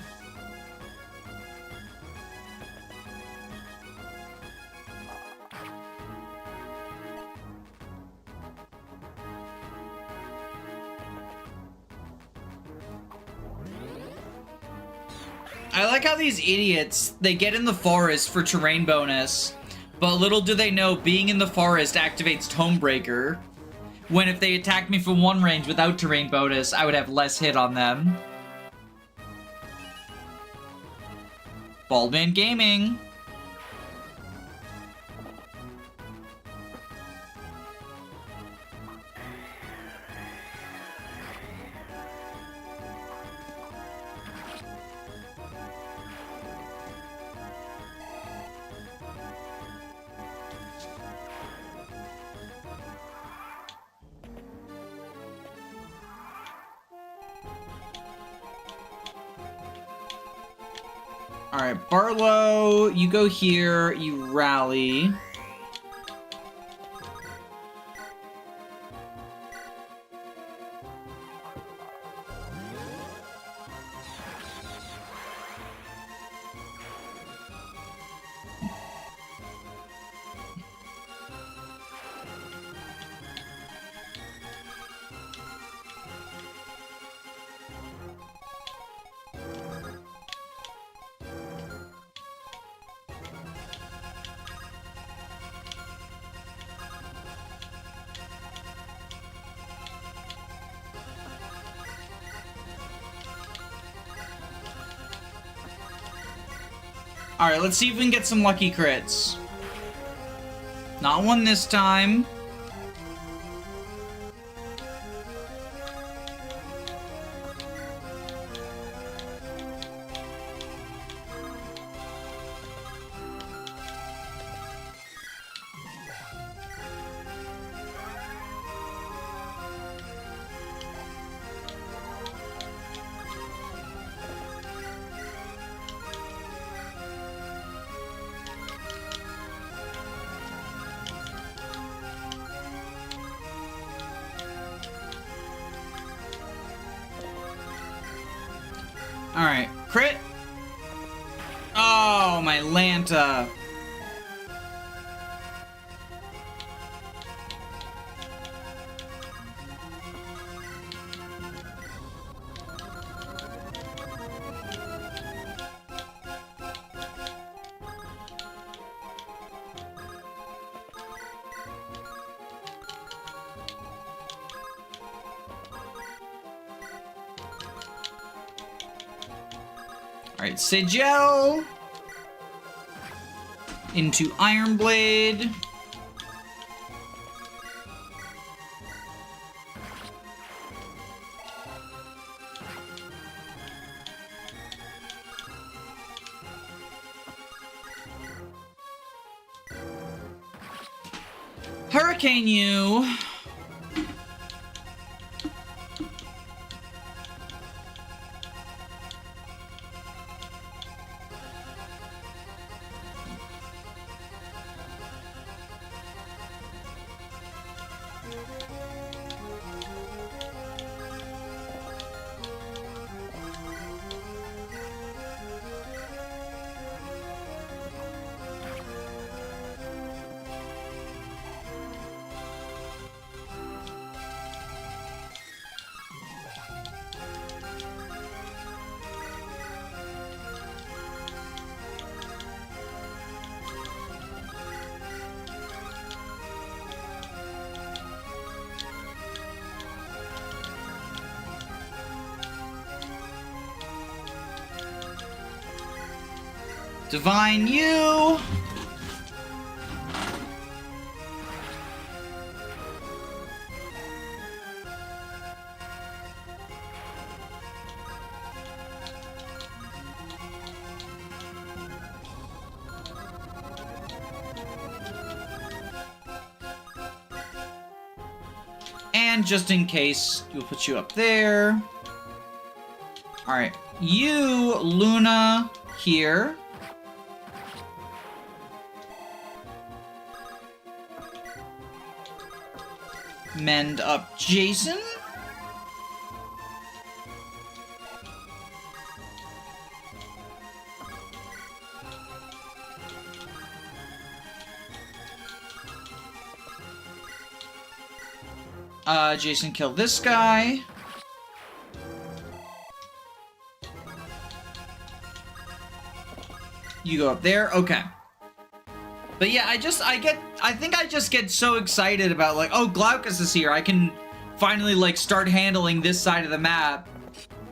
I like how these idiots, they get in the forest for terrain bonus, but little do they know being in the forest activates Tomebreaker, when if they attacked me from one range without terrain bonus, I would have less hit on them. Baldman Gaming. Alright, Barlow, you go here, you rally. Alright, let's see if we can get some lucky crits. Not one this time. Alright, crit. Oh, my Lanta. Alright, Sigil into Iron Blade. Hurricane you. Divine you. And just in case, we'll put you up there. Alright, you, Luna, here. Mend up Jason. Jason, kill this guy. You go up there. Okay. But yeah, I think I just get so excited about, like, oh, Glaucus is here. I can finally, like, start handling this side of the map.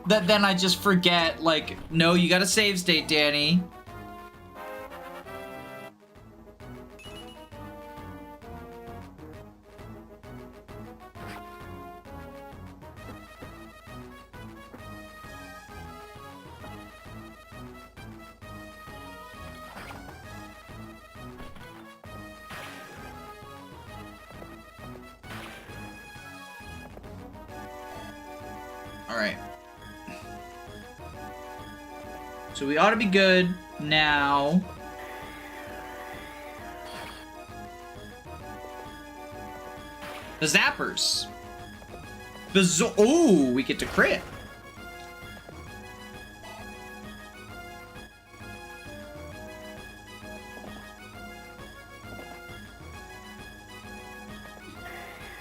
That then I just forget, like, no, you gotta save state, Danny. Alright. So we ought to be good now. The zappers. Oh, we get to crit.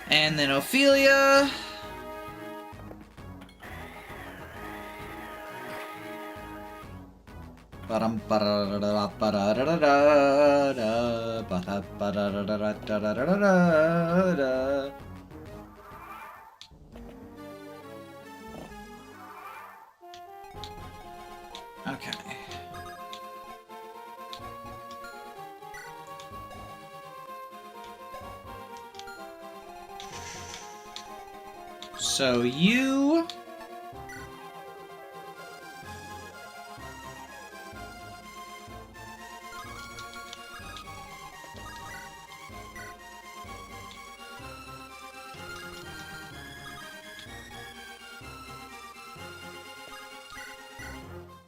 And then Ophelia. Okay. So you...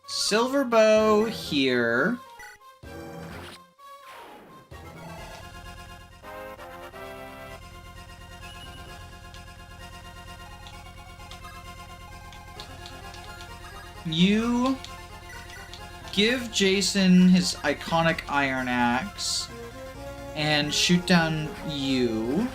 Silver Bow here. You give Jason his iconic Iron Axe and shoot down you.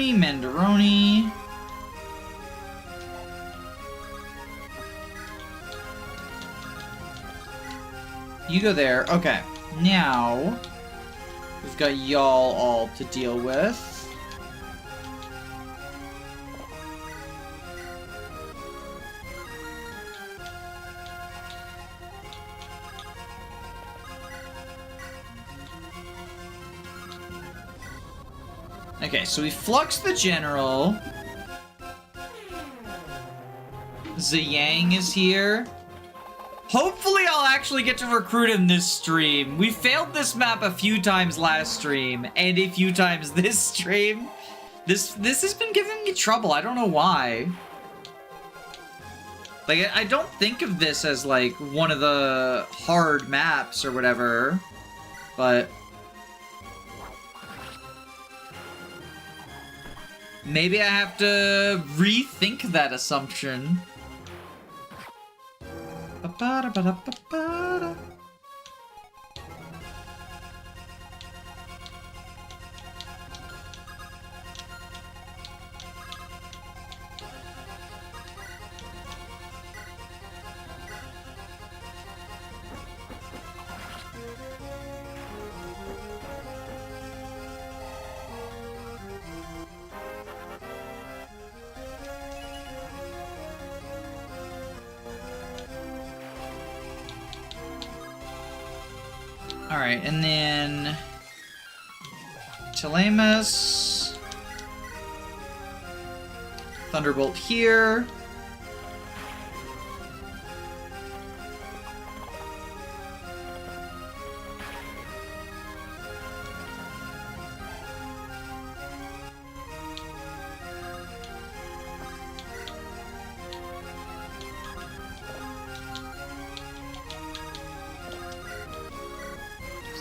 Menderoni. You go there. Okay. Now, we've got y'all all to deal with. Okay, so we flux the general. Ziyang is here. Hopefully I'll actually get to recruit him this stream. We failed this map a few times last stream, and a few times this stream. This has been giving me trouble. I don't know why. Like, I don't think of this as, like, one of the hard maps or whatever, but... maybe I have to rethink that assumption. Ba-ba-da-ba-da-ba-ba-da. Alright, and then... Telemus. Thunderbolt here.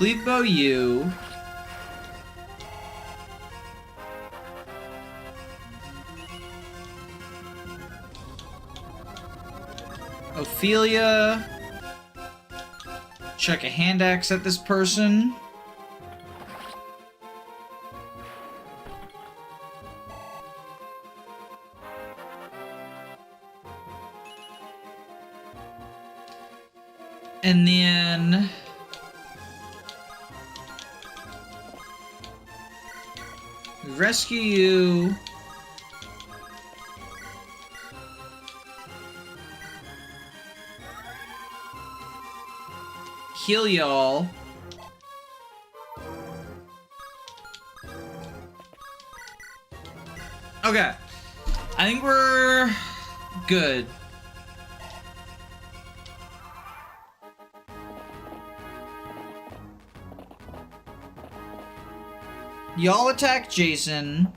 Cleave Bow you. Ophelia. Check a hand axe at this person. And then we rescue you. Heal y'all. Okay. I think we're good. Y'all attack Jason.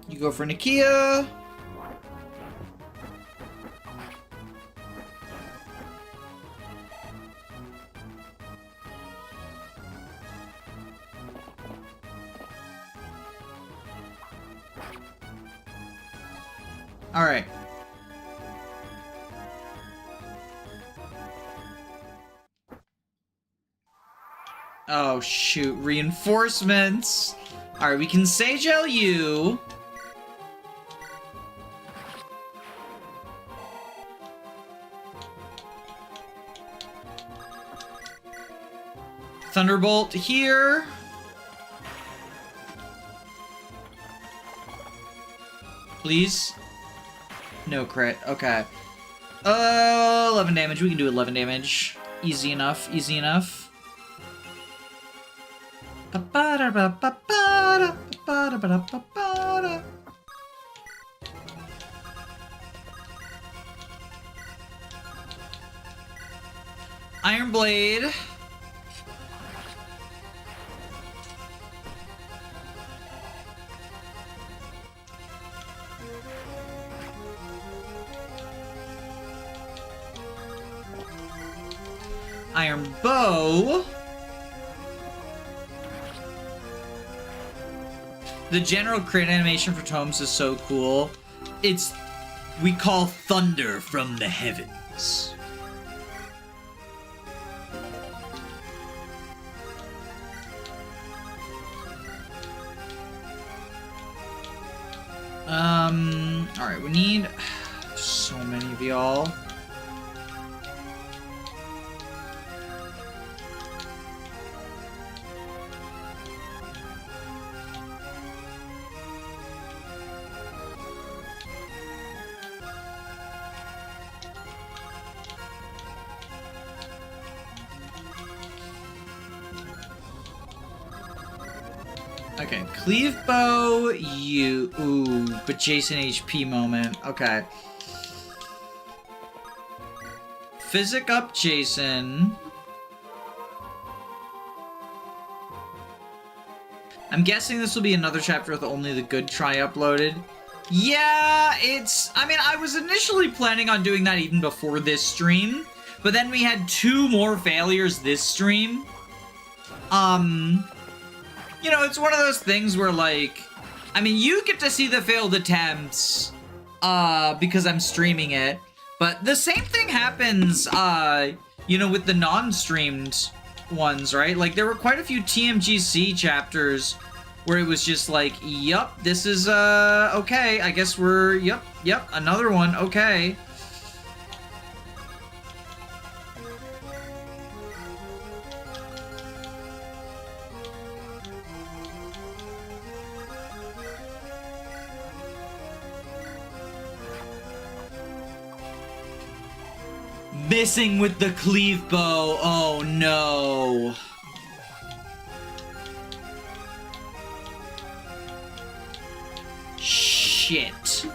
You go for Nakia. All right. Oh shoot, reinforcements. All right, we can Sage LU. Thunderbolt here. Please. No crit. Okay. 11 damage. We can do 11 damage. Easy enough. Easy enough. Iron Blade. Iron Bow. The general crit animation for Tomes is so cool. We call thunder from the heavens. Alright, we need so many of y'all. Okay, Cleave Bow, you. Ooh, but Jason HP moment. Okay. Physic up Jason. I'm guessing this will be another chapter with only the good try uploaded. Yeah, I mean, I was initially planning on doing that even before this stream, but then we had 2 more failures this stream. You know, it's one of those things where, like, I mean, you get to see the failed attempts, because I'm streaming it, but the same thing happens, you know, with the non-streamed ones, right? Like, there were quite a few TMGC chapters where it was just like, yup, this is, okay, I guess we're, yep, another one, okay. Missing with the Cleave Bow. Oh no. Shit.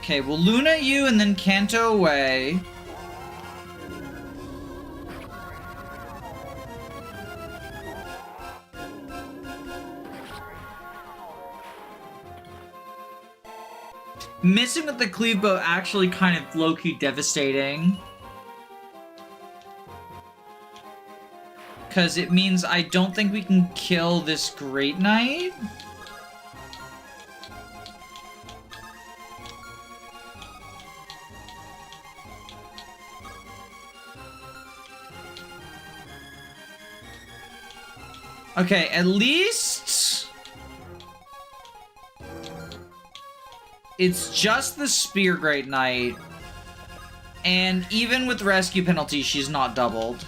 Okay, we'll Luna you and then Kanto away. Missing with the cleave bow actually kind of low-key devastating. Because it means I don't think we can kill this Great Knight. Okay, at least it's just the Spear Great Knight. And even with rescue penalty, she's not doubled.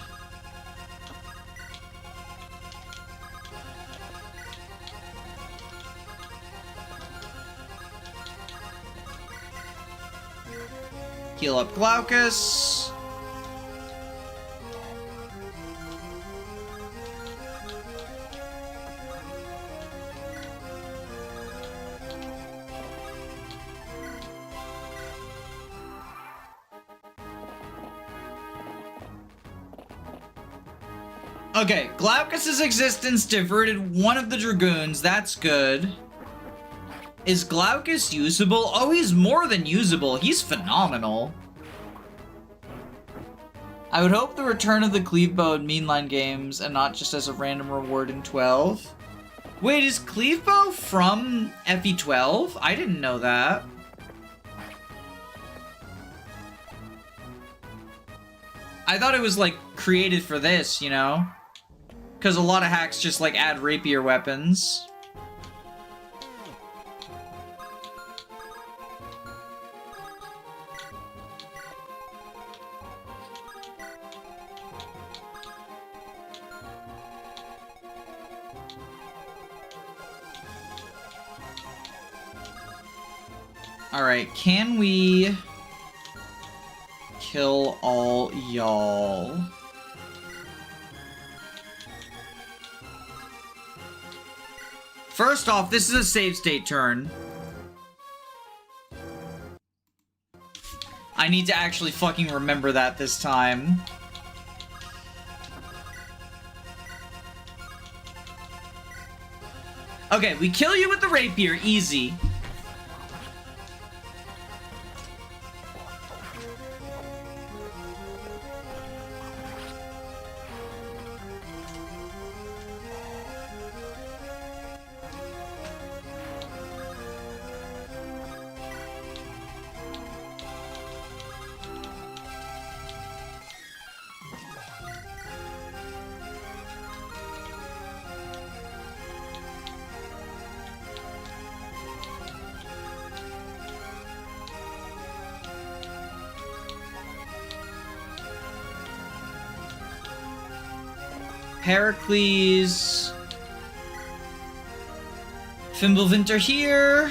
Heal up Glaucus. Okay, Glaucus's existence diverted one of the Dragoons. That's good. Is Glaucus usable? Oh, he's more than usable. He's phenomenal. I would hope the return of the Cleave Bow in mainline games and not just as a random reward in 12. Wait, is Cleave Bow from FE12? I didn't know that. I thought it was, like, created for this, you know? Because a lot of hacks just, like, add rapier weapons. Alright, can we kill all y'all? First off, this is a save state turn. I need to actually fucking remember that this time. Okay, we kill you with the rapier, easy. Heracles. Fimbulvinter here.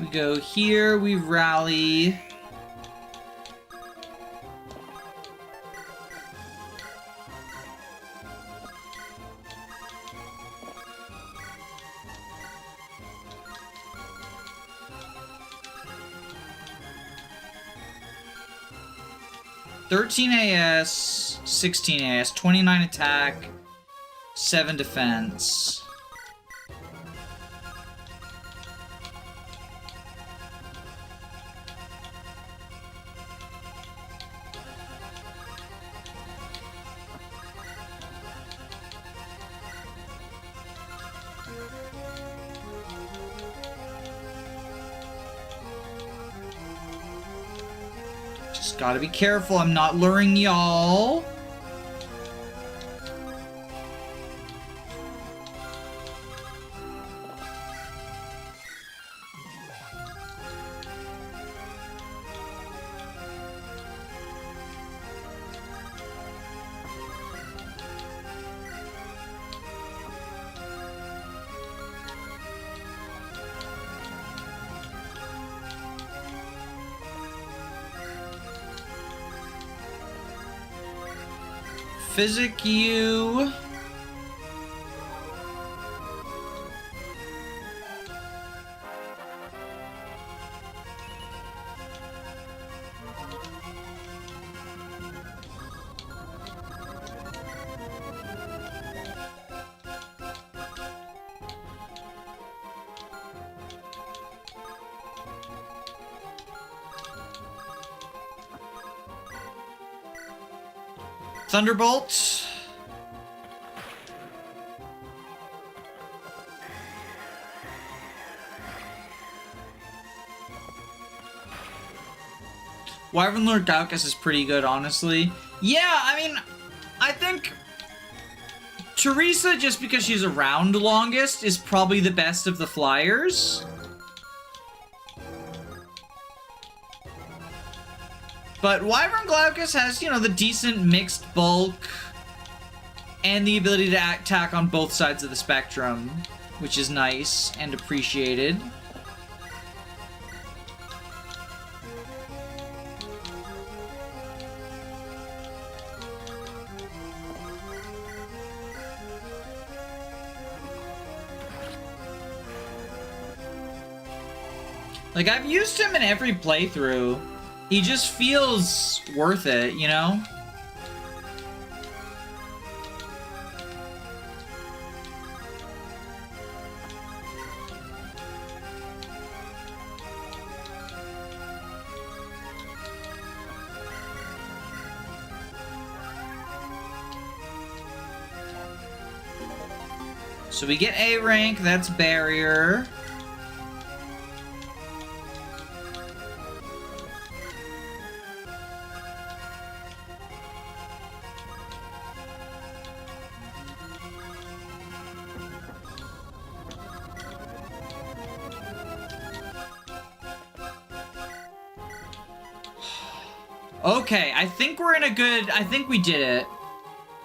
We go here, we rally. $13 AS, $16 AS, 29 attack, 7 defense. Just gotta be careful, I'm not luring y'all. Physic you. Thunderbolt. Wyvern Lord Glaucus is pretty good, honestly. Yeah, I mean, I think Teresa, just because she's around longest, is probably the best of the flyers. But Wyvern Glaucus has, you know, the decent mixed bulk and the ability to attack on both sides of the spectrum, which is nice and appreciated. Like, I've used him in every playthrough. He just feels worth it, you know? So we get A rank, that's barrier. Okay, I think we're in a good... I think we did it.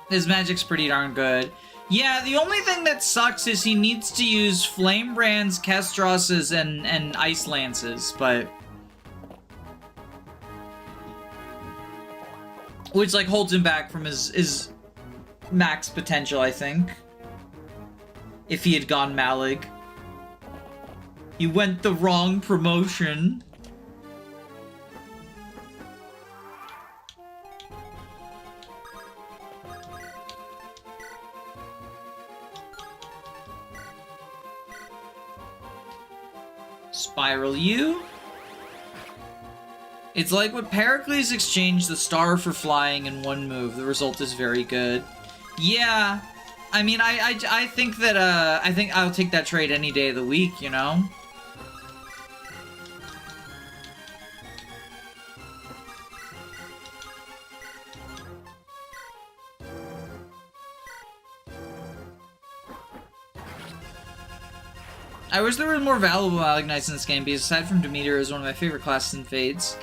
His magic's pretty darn good. Yeah, the only thing that sucks is he needs to use Flame Brands, Kestros's, and Ice Lances, but... which, like, holds him back from his max potential, I think. If he had gone Malig. He went the wrong promotion. Spiral U. It's like what Pericles exchanged the star for flying in one move. The result is very good. Yeah, I mean, I think that I think I'll take that trade any day of the week, you know. I wish there were more valuable Malignites in this game, because aside from Demeter, is one of my favorite classes in Fades.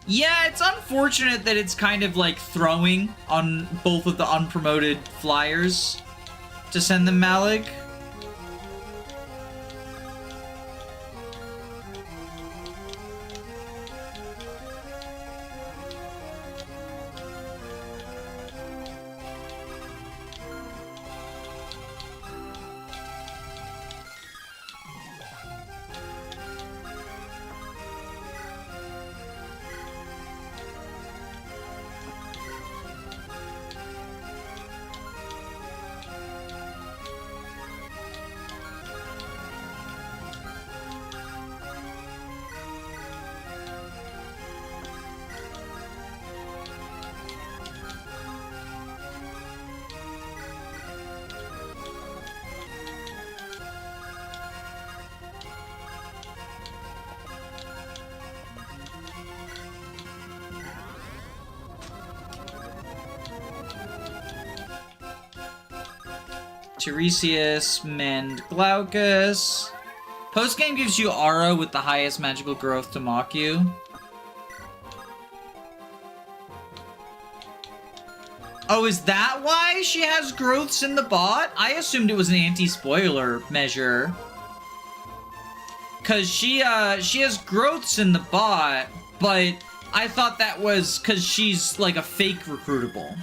Yeah, it's unfortunate that it's kind of like throwing on both of the unpromoted flyers to send them Malig. Tiresias, Mend, Glaucus. Postgame gives you Aura with the highest magical growth to mock you. Oh, is that why she has growths in the bot? I assumed it was an anti-spoiler measure. Cause she has growths in the bot, but I thought that was cause she's like a fake recruitable.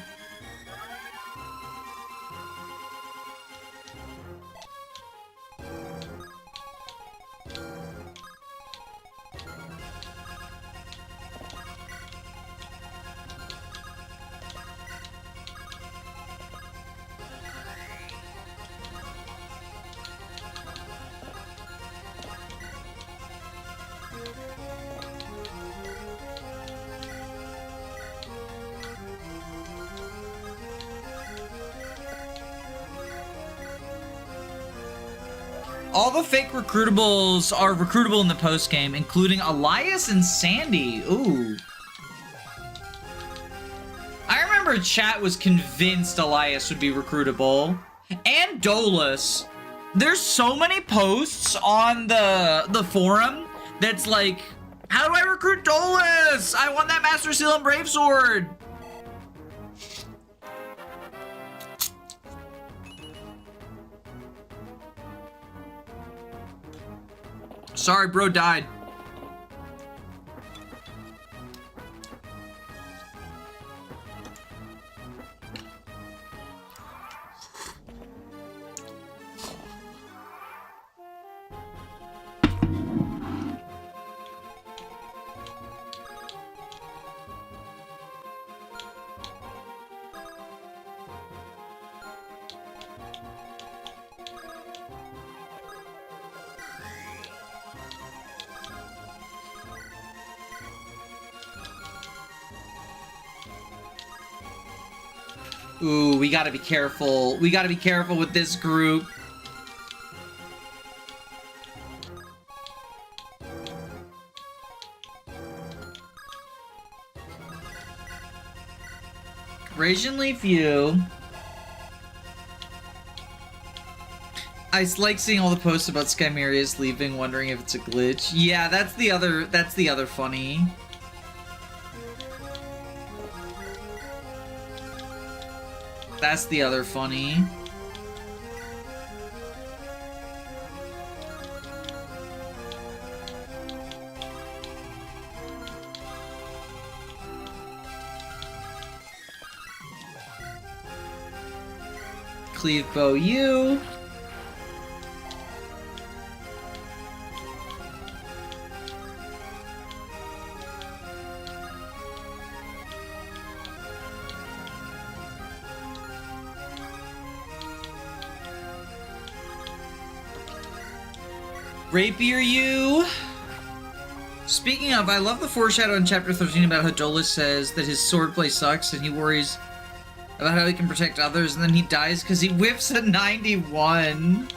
All the fake recruitables are recruitable in the post game, including Elias and Sandy. Ooh. I remember chat was convinced Elias would be recruitable. And Dolus. There's so many posts on the forum that's like, how do I recruit Dolus? I want that Master Seal and Brave Sword. Sorry, bro died. Ooh, we gotta be careful. We gotta be careful with this group. Radiant Leaf U. I like seeing all the posts about Skymerius leaving, wondering if it's a glitch. Yeah, that's the other funny. That's the other funny. Cleave Bow U. Rapier U. Speaking of, I love the foreshadow in Chapter 13 about how Dolus says that his swordplay sucks and he worries about how he can protect others, and then he dies because he whiffs a 91.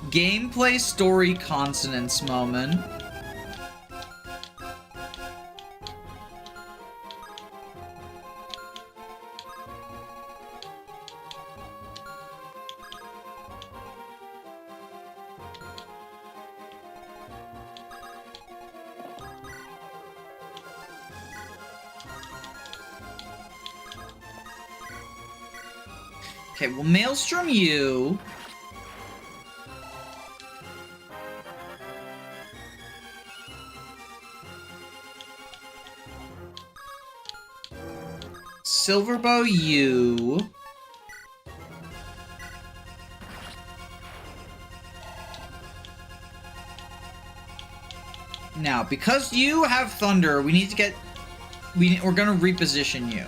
Gameplay story consonance moment. Okay, well, Maelstrom U. Silverbow U. Now, because you have Thunder, we need to get... We're gonna reposition you.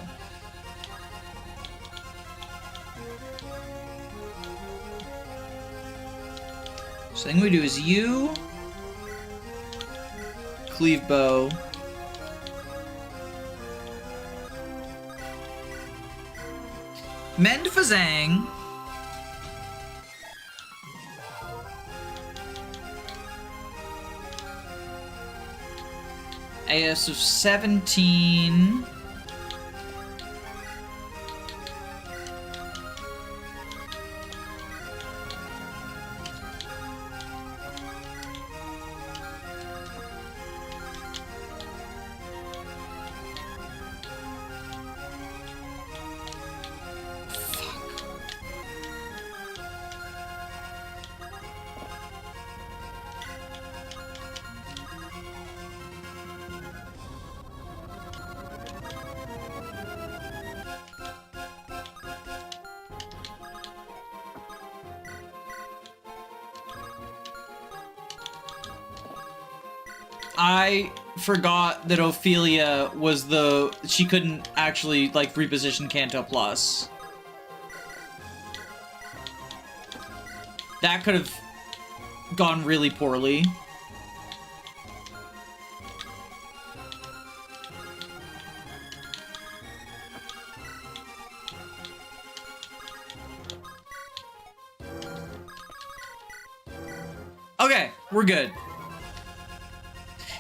So the thing we do is you, Cleave Bow, Mend Fazang, AS of 17. I forgot that Ophelia was she couldn't actually, like, reposition Kanto Plus. That could have gone really poorly. Okay, we're good.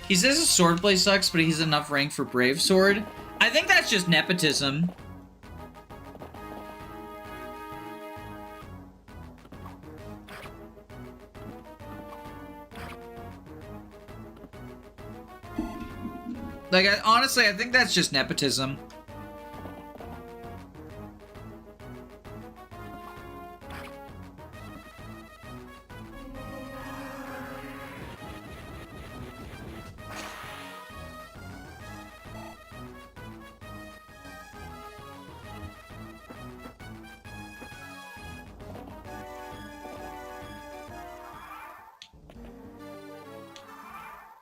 He says his swordplay sucks, but he's enough rank for Brave Sword. I think that's just nepotism. Like, honestly, I think that's just nepotism.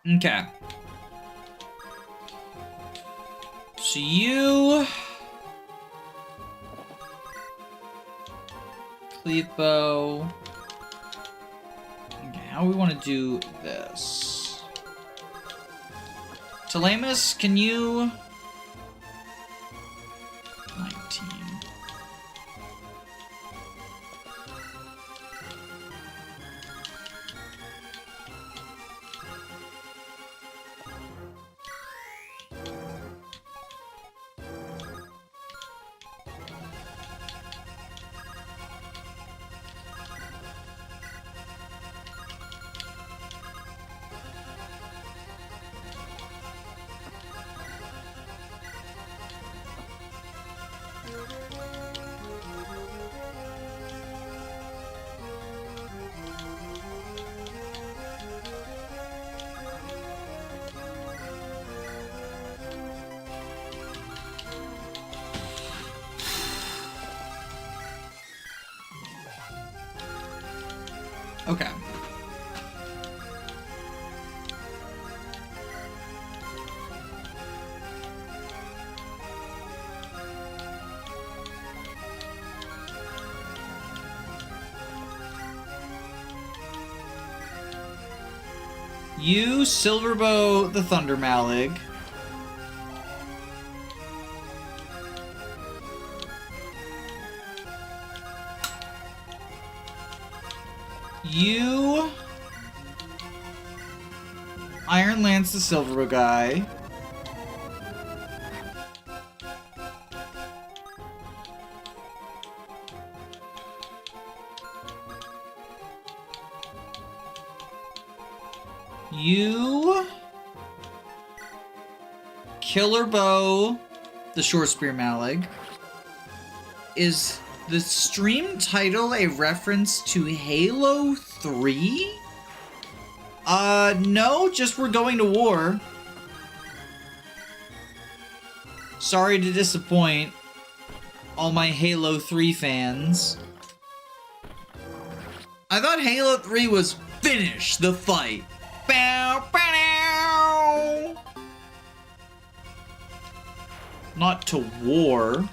Okay. So you... Clepo... Okay, how do we want to do this? Telemus, can you... 19. Okay. You, Silverbow the Thunder Malig. You, Iron Lance the Silverbow guy. You, Killer Bow the Short Spear Malig. Is the stream title a reference to Halo 3? No, just we're going to war. Sorry to disappoint all my Halo 3 fans. I thought Halo 3 was finish the fight. Bow, bow. Not to war.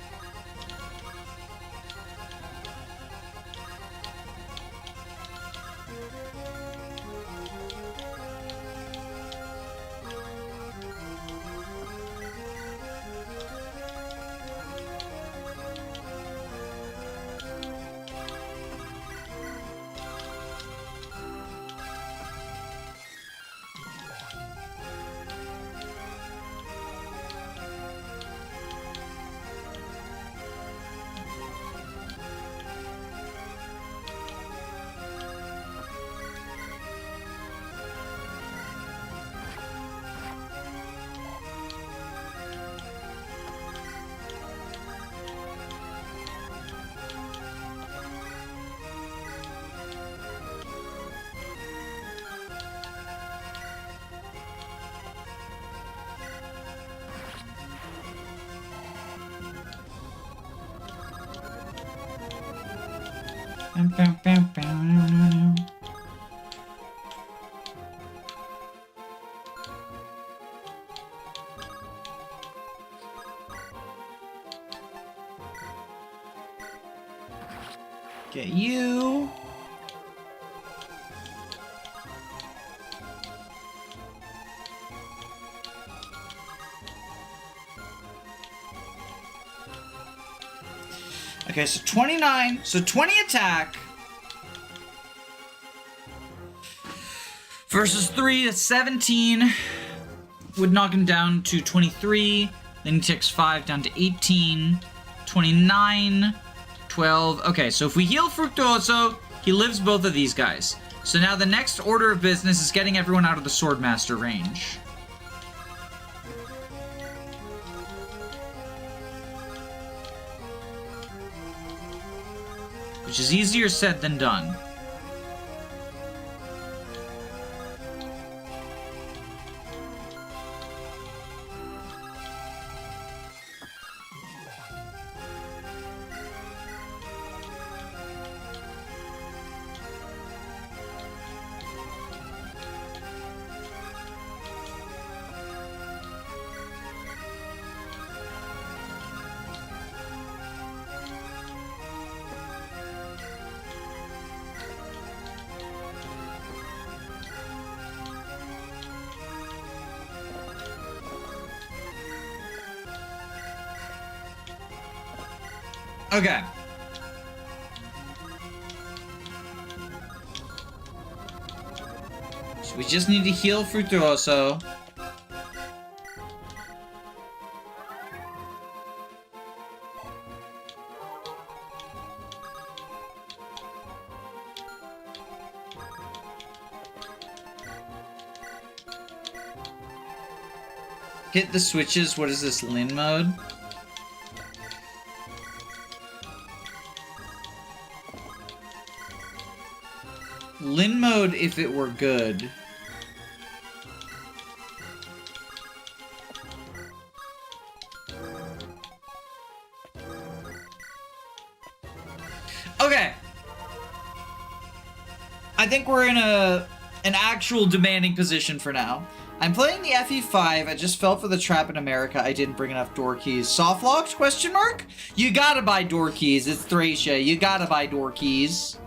Get you. Okay, so 29. So 20 attack. Versus 3, that's 17. Would knock him down to 23. Then he takes 5 down to 18. 29. 12. Okay, so if we heal Fructuoso, he lives both of these guys. So now the next order of business is getting everyone out of the Swordmaster range. Which is easier said than done. Okay. So we just need to heal Fructuoso. Hit the switches. What is this, Lin mode? Lin mode if it were good. Okay. I think we're in an actual demanding position for now. I'm playing the FE5. I just fell for the trap in America. I didn't bring enough door keys. Soft locked? Question mark? You gotta buy door keys. It's Thracia. You gotta buy door keys.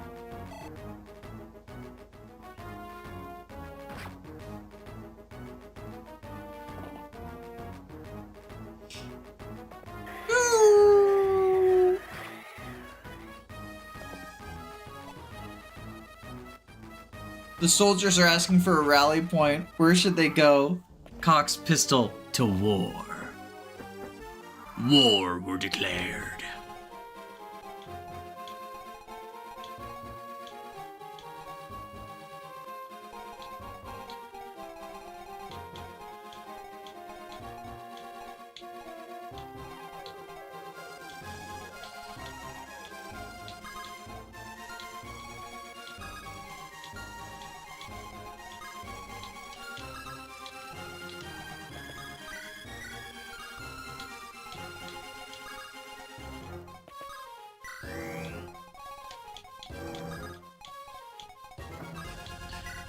The soldiers are asking for a rally point. Where should they go? Cock's pistol. To war. War were declared.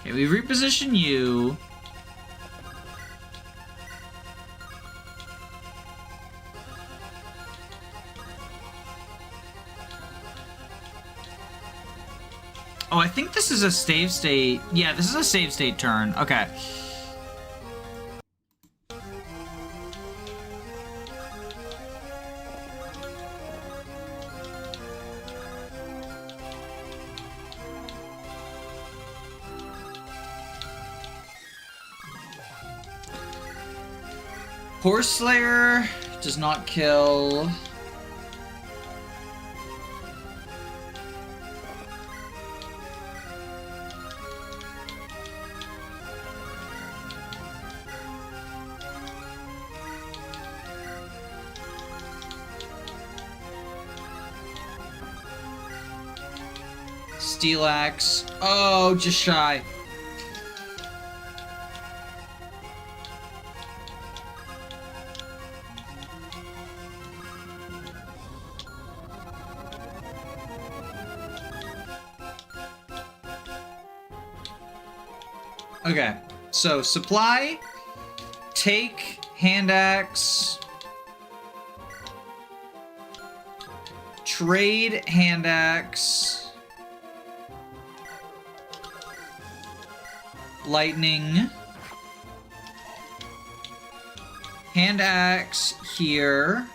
Okay, we reposition you. Oh, I think this is a save state. Yeah, this is a save state turn. Okay. Horse Slayer does not kill. Steel Axe. Oh, just shy. Okay, so supply, take, hand axe, trade, hand axe, lightning, hand axe here.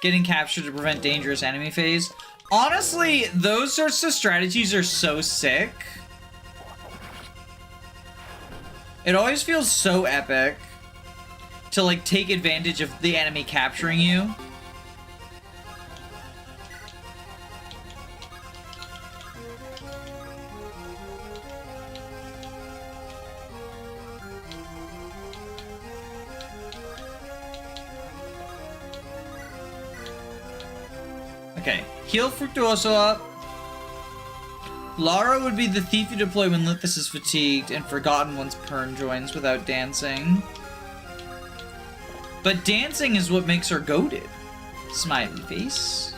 getting captured to prevent dangerous enemy phase. Honestly, those sorts of strategies are so sick. It always feels so epic to like take advantage of the enemy capturing you. Okay, heal Fructuoso up. Lara would be the thief you deploy when Lithus is fatigued and forgotten once Pern joins without dancing. But dancing is what makes her goated. Smiley face.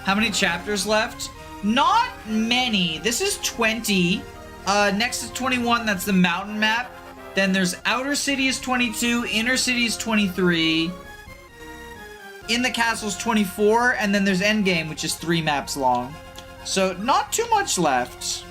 How many chapters left? Not many. This is 20. Next is 21. That's the mountain map. Then there's Outer City is 22. Inner City is 23. In the Castle is 24. And then there's Endgame, which is 3 maps long. So not too much left.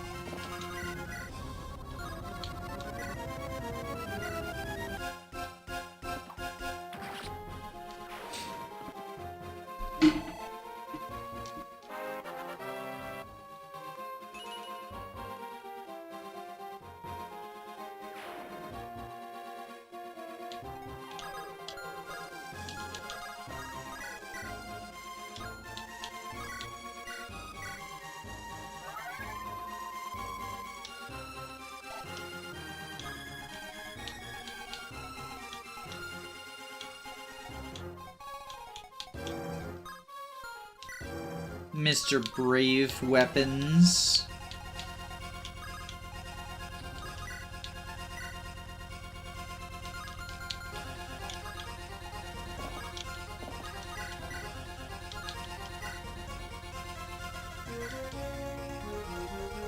Mr. Brave Weapons.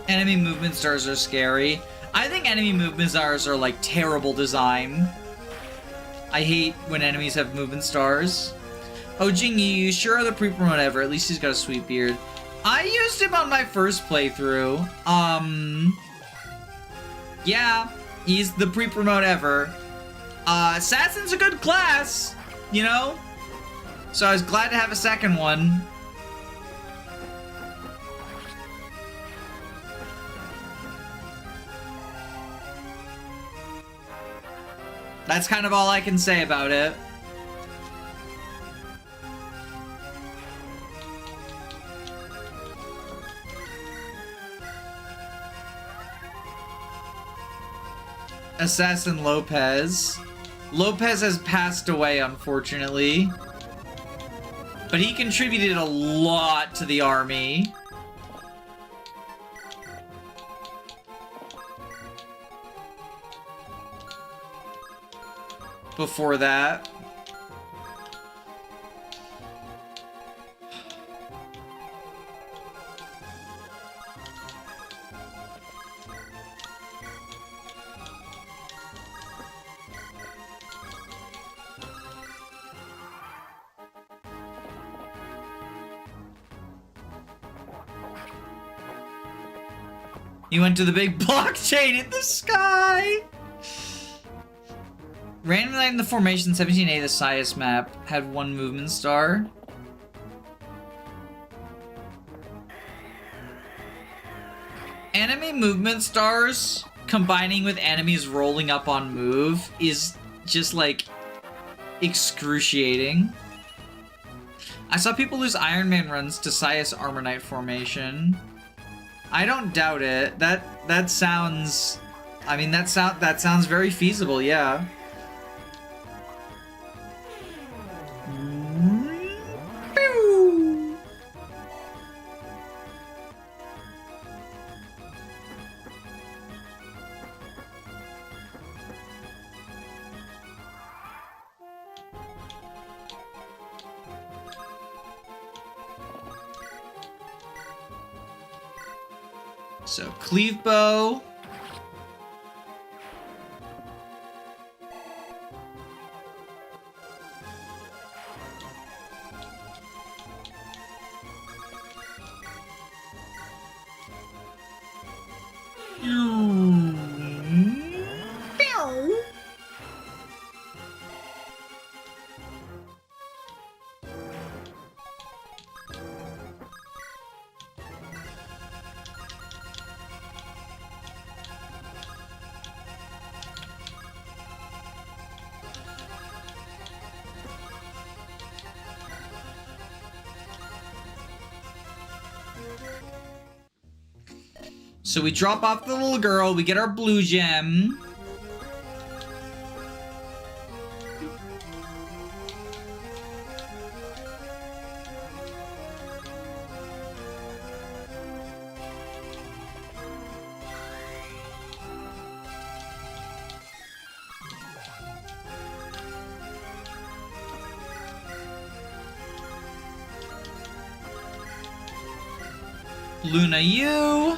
Enemy movement stars are scary. I think enemy movement stars are like terrible design. I hate when enemies have movement stars. Oh, Jingyi, you sure are the pre-promote ever. At least he's got a sweet beard. I used him on my first playthrough. Yeah, he's the pre-promote ever. Assassin's a good class, you know? So I was glad to have a second one. That's kind of all I can say about it. Assassin Lopez. Lopez has passed away, unfortunately. But he contributed a lot to the army. Before that. He went to the big blockchain in the sky! Random night in the formation 17A, the Sias map, had 1 movement star. Enemy movement stars combining with enemies rolling up on move is just like excruciating. I saw people lose Iron Man runs to Sias Armor Knight formation. I don't doubt it. That sounds, I mean, that sounds very feasible, yeah. So, cleave bow. So we drop off the little girl, we get our blue gem. Luna, you.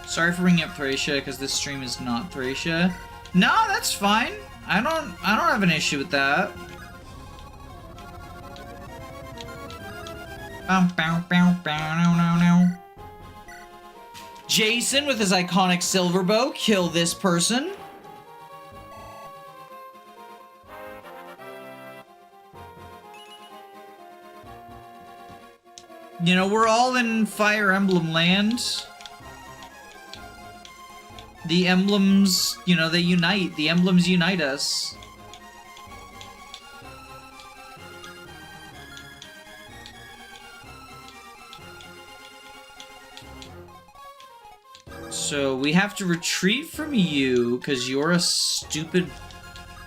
Sorry for bringing up Thracia, because this stream is not Thracia. No, that's fine. I don't have an issue with that. Jason with his iconic silver bow, kill this person. You know, we're all in Fire Emblem land. The emblems, you know, they unite. The emblems unite us. So we have to retreat from you because you're a stupid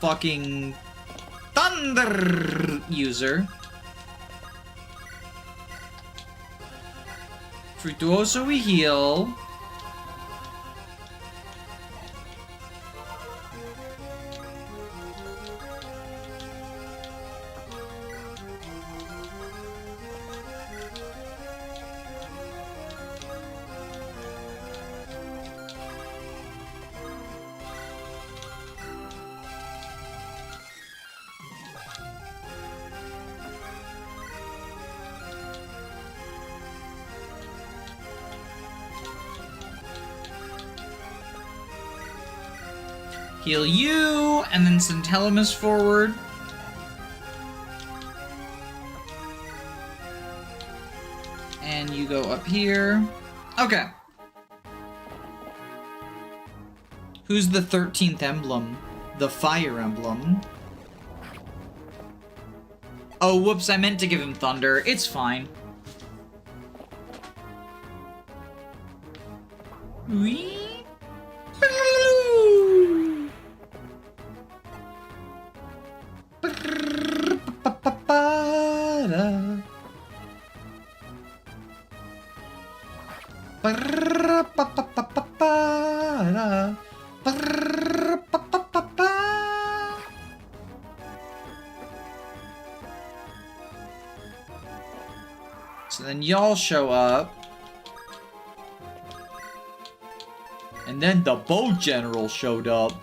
fucking thunder user. Fruituoso we heal. Heal you, and then send Telemus forward. And you go up here. Okay. Who's the 13th emblem? The Fire Emblem. Oh, whoops, I meant to give him Thunder. It's fine. Whee! So then y'all show up. And then the Bow General showed up.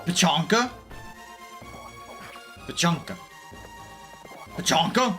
Pachanka? Pachanka. Pachanka?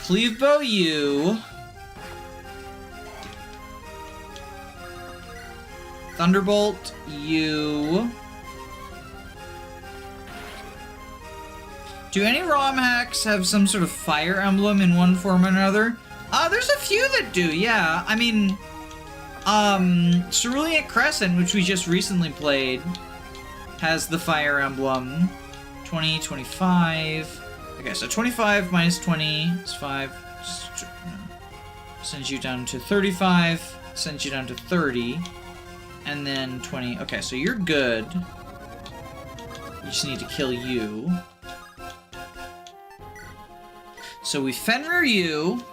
Cleavebow you. Thunderbolt you. Do any ROM hacks have some sort of Fire Emblem in one form or another? There's a few that do, yeah. I mean, Cerulean Crescent, which we just recently played, has the Fire Emblem. 20, 25... Okay, so 25 minus 20 is 5. Sends you down to 35. Sends you down to 30. And then 20. Okay, so you're good. You just need to kill you. So we Fenrir you.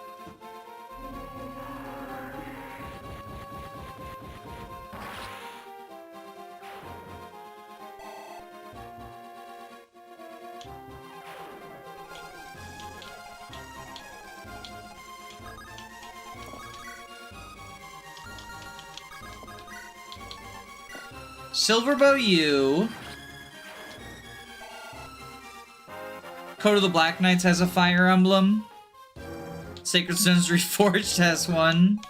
Silverbow you. Code of the Black Knights has a fire emblem. Sacred Stones Reforged has one.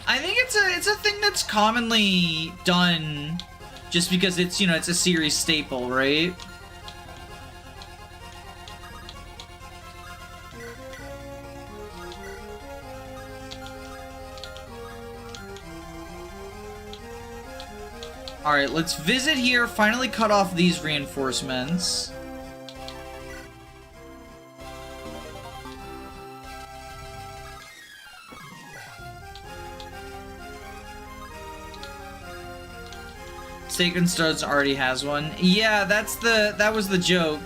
I think it's a thing that's commonly done just because it's, you know, it's a series staple, right? Alright, let's visit here, finally cut off these reinforcements. Sacred Stones already has one. Yeah, that was the joke.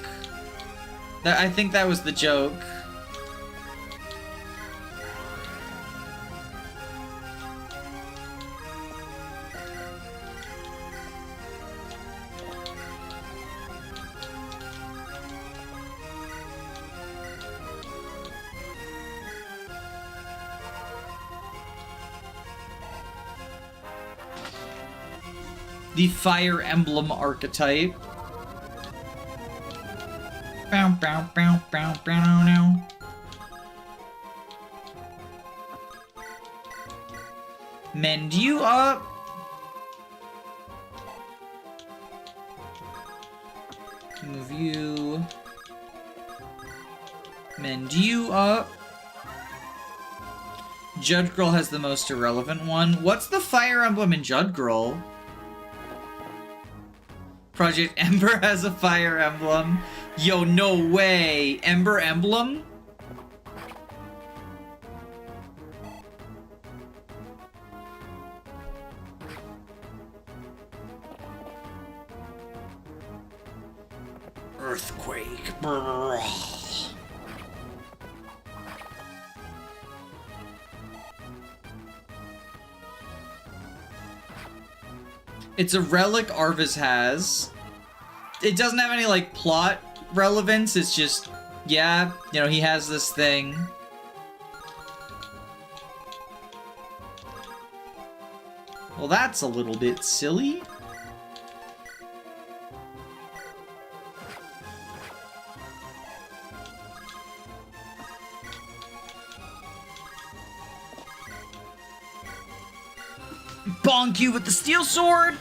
I think that was the joke. The Fire Emblem archetype. Bow, bow, bow, bow, bow, now. Mend you up. Move you. Mend you up. Judge Girl has the most irrelevant one. What's the Fire Emblem in Judge Girl? Project Ember has a fire emblem. Yo, no way. Ember Emblem? Earthquake. Brrr. It's a relic Arvis has. It doesn't have any, like, plot relevance. It's just, yeah, you know, he has this thing. Well, that's a little bit silly. Bonk you with the steel sword!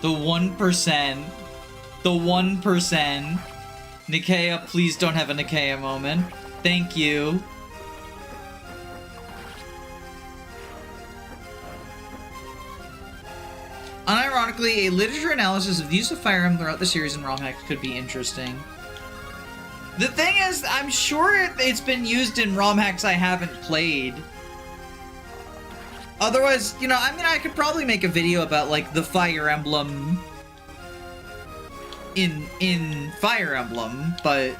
The 1%. The 1%. Nikea, please don't have a Nikea moment. Thank you. Unironically, a literature analysis of the use of Fire Emblem throughout the series in ROM hacks could be interesting. The thing is, I'm sure it's been used in ROM hacks I haven't played. Otherwise, you know, I mean, I could probably make a video about, like, the Fire Emblem in Fire Emblem, but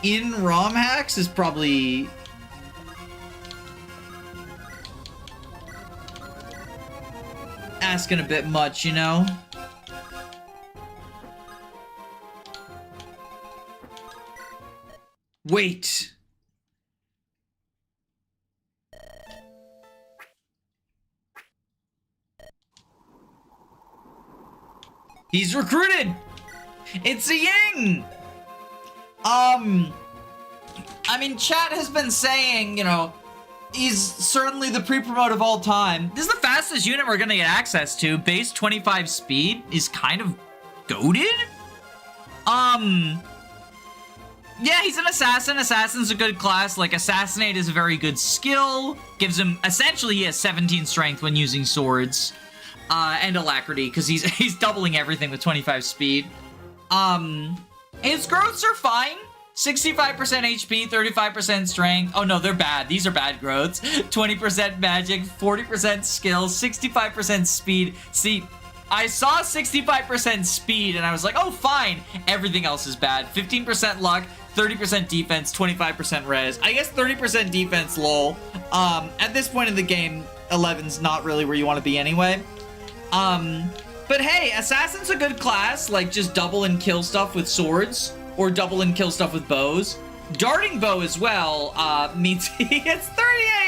in ROM hacks is probably asking a bit much, you know? Wait. He's recruited! It's a Ying! I mean, chat has been saying, you know, he's certainly the pre-promote of all time. This is the fastest unit we're gonna get access to. Base 25 speed is kind of goated? Yeah, he's an assassin. Assassin's a good class. Like, Assassinate is a very good skill. Gives him, essentially, he has 17 strength when using swords. And Alacrity, because he's doubling everything with 25 speed. His growths are fine. 65% HP, 35% strength. Oh no, they're bad. These are bad growths. 20% magic, 40% skill, 65% speed. See, I saw 65% speed and I was like, oh, fine. Everything else is bad. 15% luck, 30% defense, 25% res. I guess 30% defense, lol. At this point in the game, 11's not really where you want to be anyway. But hey, Assassin's a good class. Like, just double and kill stuff with swords. Or double and kill stuff with bows. Darting bow as well, means he gets 30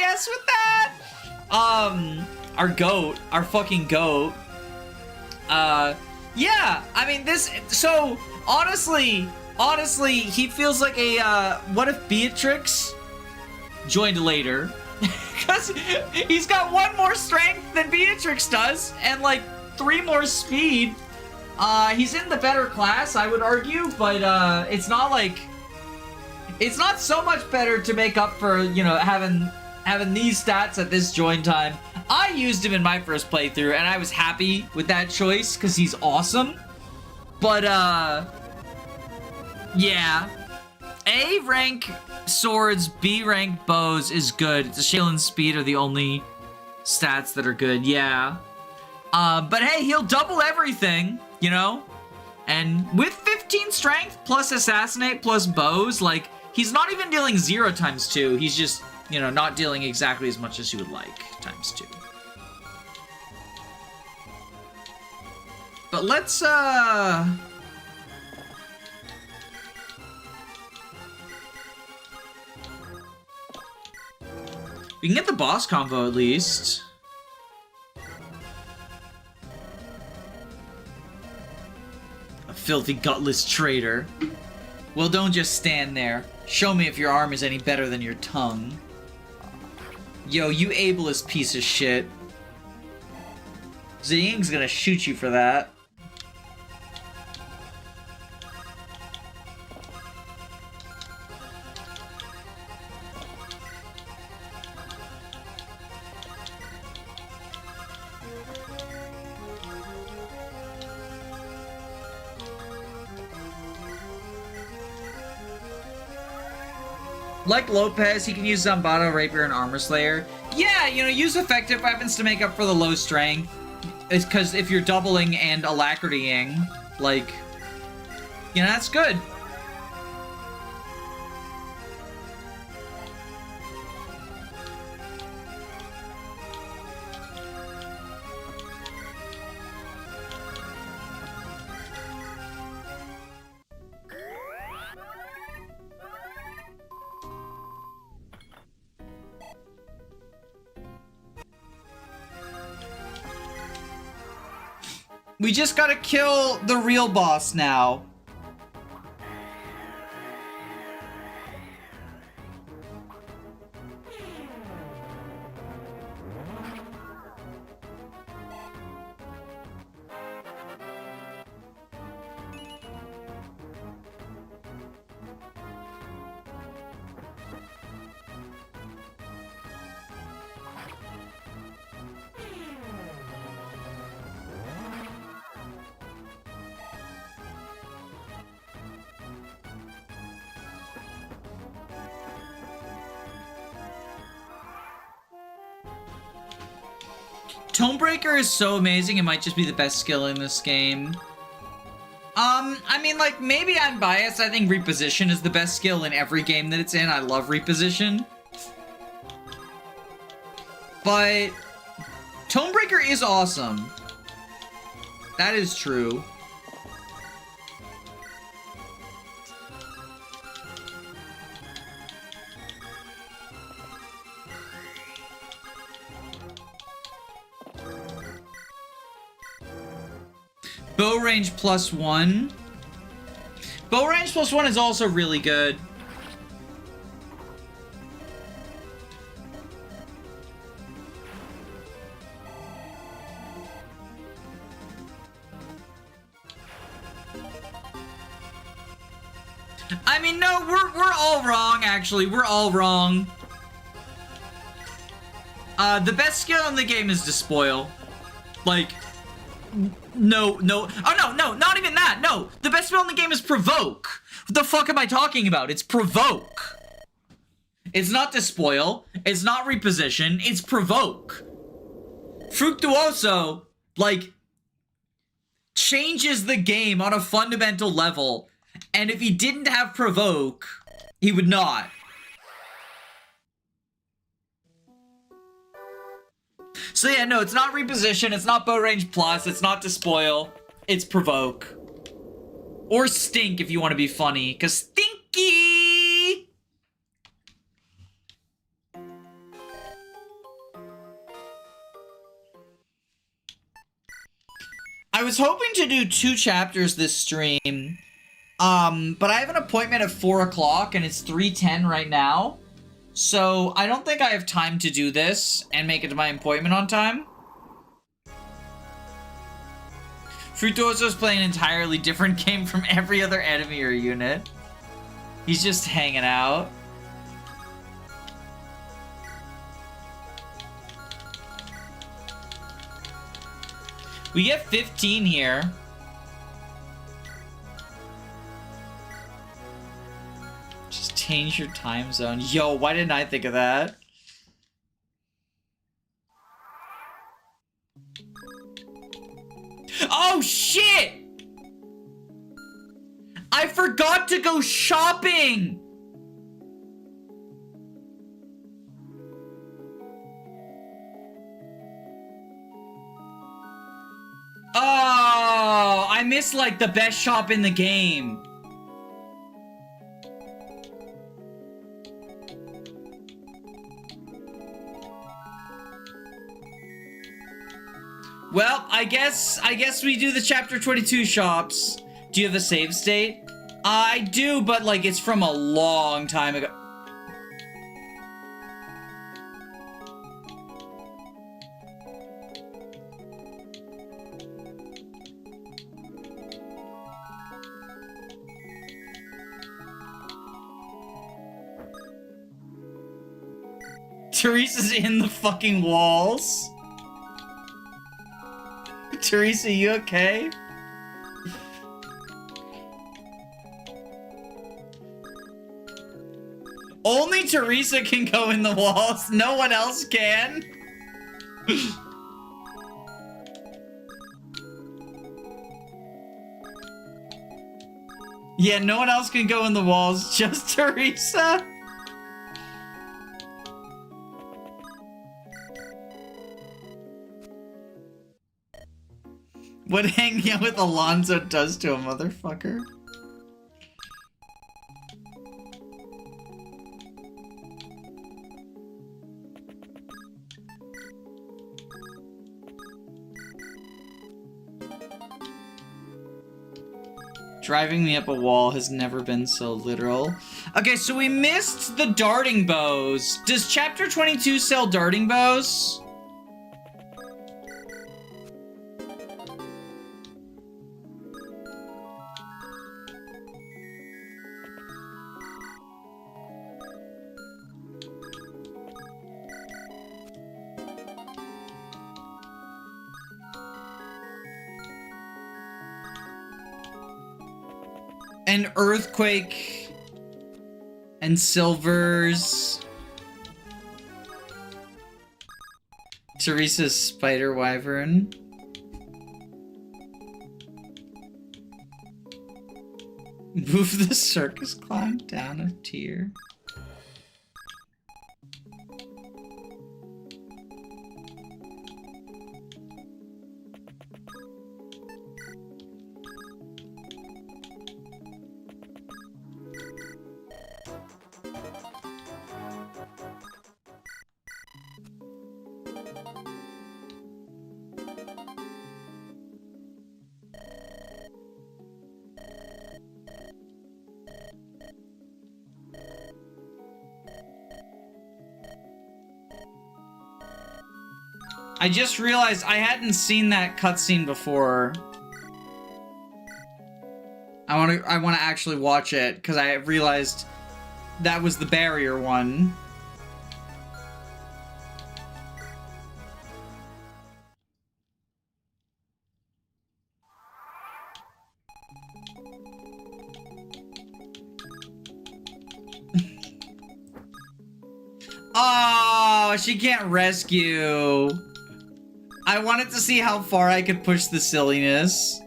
AS with that! Our goat, our fucking goat. Yeah, I mean, so, honestly, he feels like a, what if Beatrix joined later? Because he's got 1 more strength than Beatrix does, and like 3 more speed. He's in the better class, I would argue, but, it's not like... It's not so much better to make up for, you know, having these stats at this join time. I used him in my first playthrough, and I was happy with that choice, because he's awesome. But, yeah. A rank swords, B rank bows is good. The shield and speed are the only stats that are good, yeah. But hey, he'll double everything, you know? And with 15 strength plus assassinate plus bows, like, he's not even dealing 0 times 2. He's just, you know, not dealing exactly as much as you would like times 2. But let's, we can get the boss combo at least. Filthy, gutless traitor. Well, don't just stand there. Show me if your arm is any better than your tongue. Yo, you ableist piece of shit. Ziying's gonna shoot you for that. Like Lopez, he can use Zambado, Rapier, and Armor Slayer. Yeah, you know, use effective weapons to make up for the low strength. It's because if you're doubling and alacritying, like, you know, that's good. We just gotta kill the real boss now. Tomebreaker is so amazing, it might just be the best skill in this game. I mean, like, maybe I'm biased. I think Reposition is the best skill in every game that it's in. I love Reposition. But Tomebreaker is awesome. That is true. Bow range +1. Bow range +1 is also really good. I mean, no, we're all wrong, actually. We're all wrong. The best skill in the game is Despoil. Like, no. Oh, no, not even that. No, the best skill in the game is Provoke. What the fuck am I talking about? It's Provoke. It's not Despoil. It's not Reposition. It's Provoke. Fructuoso, like, changes the game on a fundamental level. And if he didn't have Provoke, he would not. So yeah, no, it's not Reposition, it's not Bow Range Plus, it's not Despoil, it's Provoke. Or Stink if you want to be funny, because Stinky! I was hoping to do 2 chapters this stream, but I have an appointment at 4 o'clock and it's 3:10 right now. So I don't think I have time to do this and make it to my appointment on time. Fructuoso's playing an entirely different game from every other enemy or unit. He's just hanging out. We get 15 here. Just change your time zone. Yo, why didn't I think of that? Oh, shit! I forgot to go shopping! Oh, I missed, like, the best shop in the game. Well, I guess we do the chapter 22 shops. Do you have a save state? I do, but like it's from a long time ago. Teresa's in the fucking walls. Teresa, you okay? Only Teresa can go in the walls. No one else can. Yeah, no one else can go in the walls. Just Teresa. What hanging out with Alonso does to a motherfucker. Driving me up a wall has never been so literal. Okay, so we missed the darting bows. Does chapter 22 sell darting bows? An earthquake and silvers. Teresa's spider wyvern. Move the circus clown down a tier. I just realized I hadn't seen that cutscene before. I want to actually watch it because I realized that was the barrier one. Oh, she can't rescue. I wanted to see how far I could push the silliness.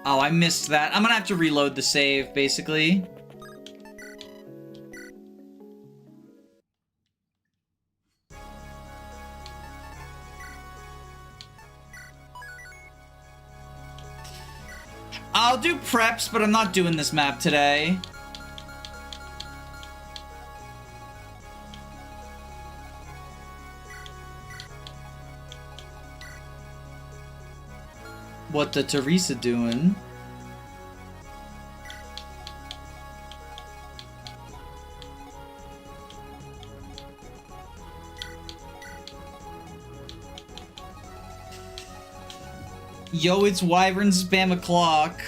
Oh, I missed that. I'm gonna have to reload the save, basically. I'll do preps, but I'm not doing this map today. What the Teresa doing? Yo, it's Wyvern spam o'clock.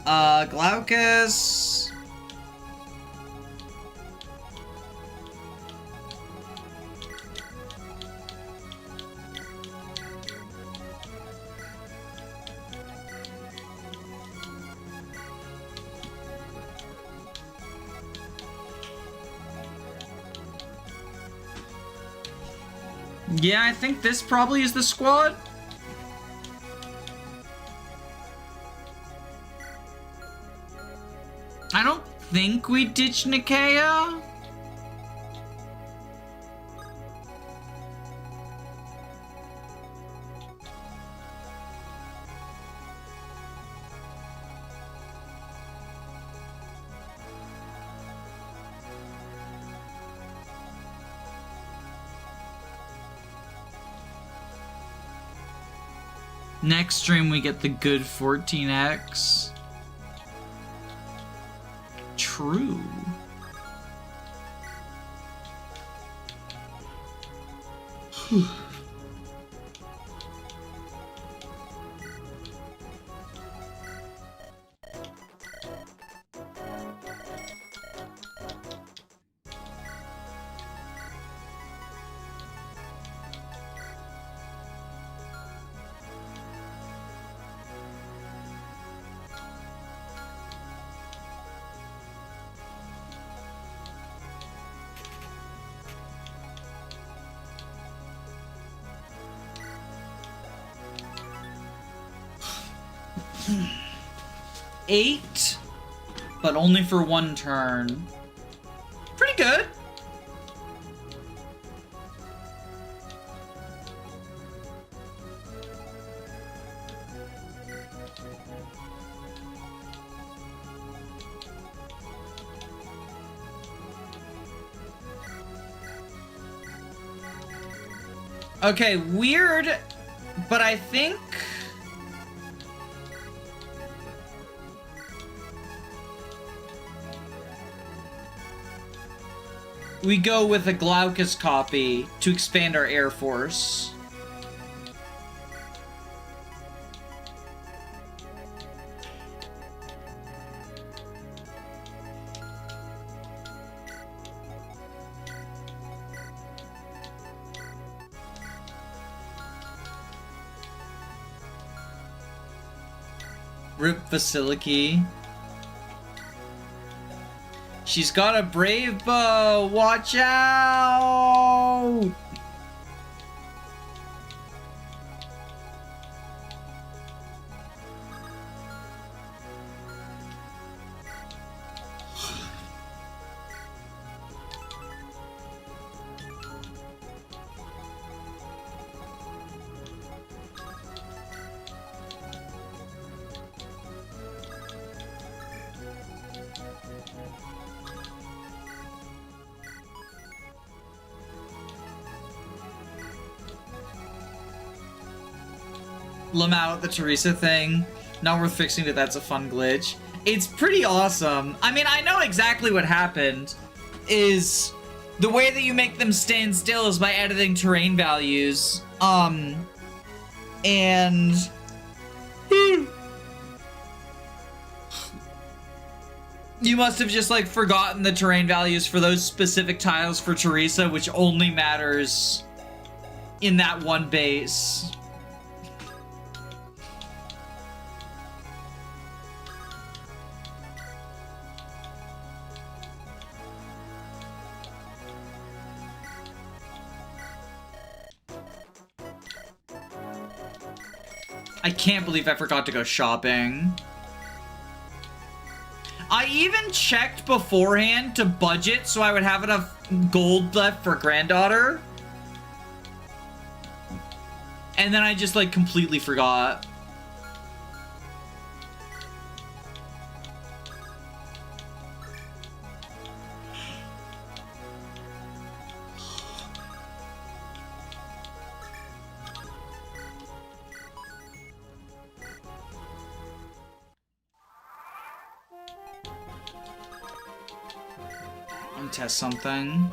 Glaucus. Yeah, I think this probably is the squad. I don't think we ditched Nikea. Next stream we get the good 14x. True. Eight, but only for one turn. Pretty good. Okay, weird, but I think we go with a Glaucus copy to expand our Air Force. Rip Vasiliki. She's got a brave bow. Watch out! Lamau, the Teresa thing. Not worth fixing it, that's a fun glitch. It's pretty awesome. I mean, I know exactly what happened. Is the way that you make them stand still is by editing terrain values. And... you must have just, like, forgotten the terrain values for those specific tiles for Teresa, which only matters in that one base. I can't believe I forgot to go shopping. I even checked beforehand to budget so I would have enough gold left for granddaughter. And then I just, like, completely forgot. Let me test something.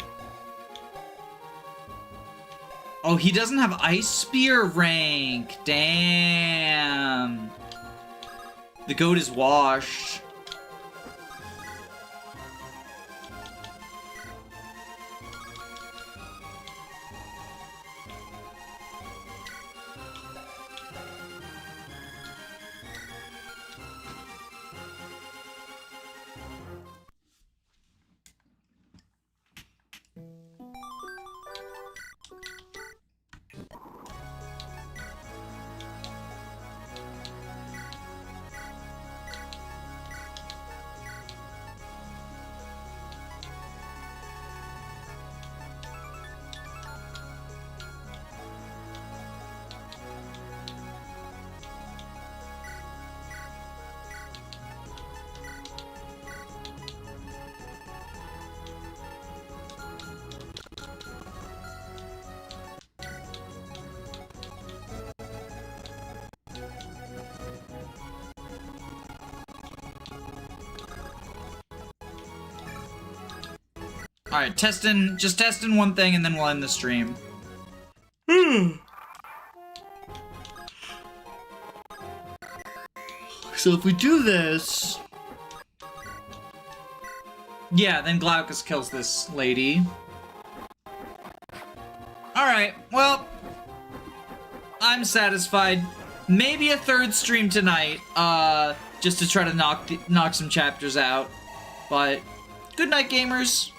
Oh, he doesn't have Ice Spear rank. Damn. The goat is washed. Alright, just testing one thing and then we'll end the stream. So if we do this... yeah, then Glaucus kills this lady. Alright, well... I'm satisfied. Maybe a third stream tonight, just to try to knock some chapters out. But, good night, gamers.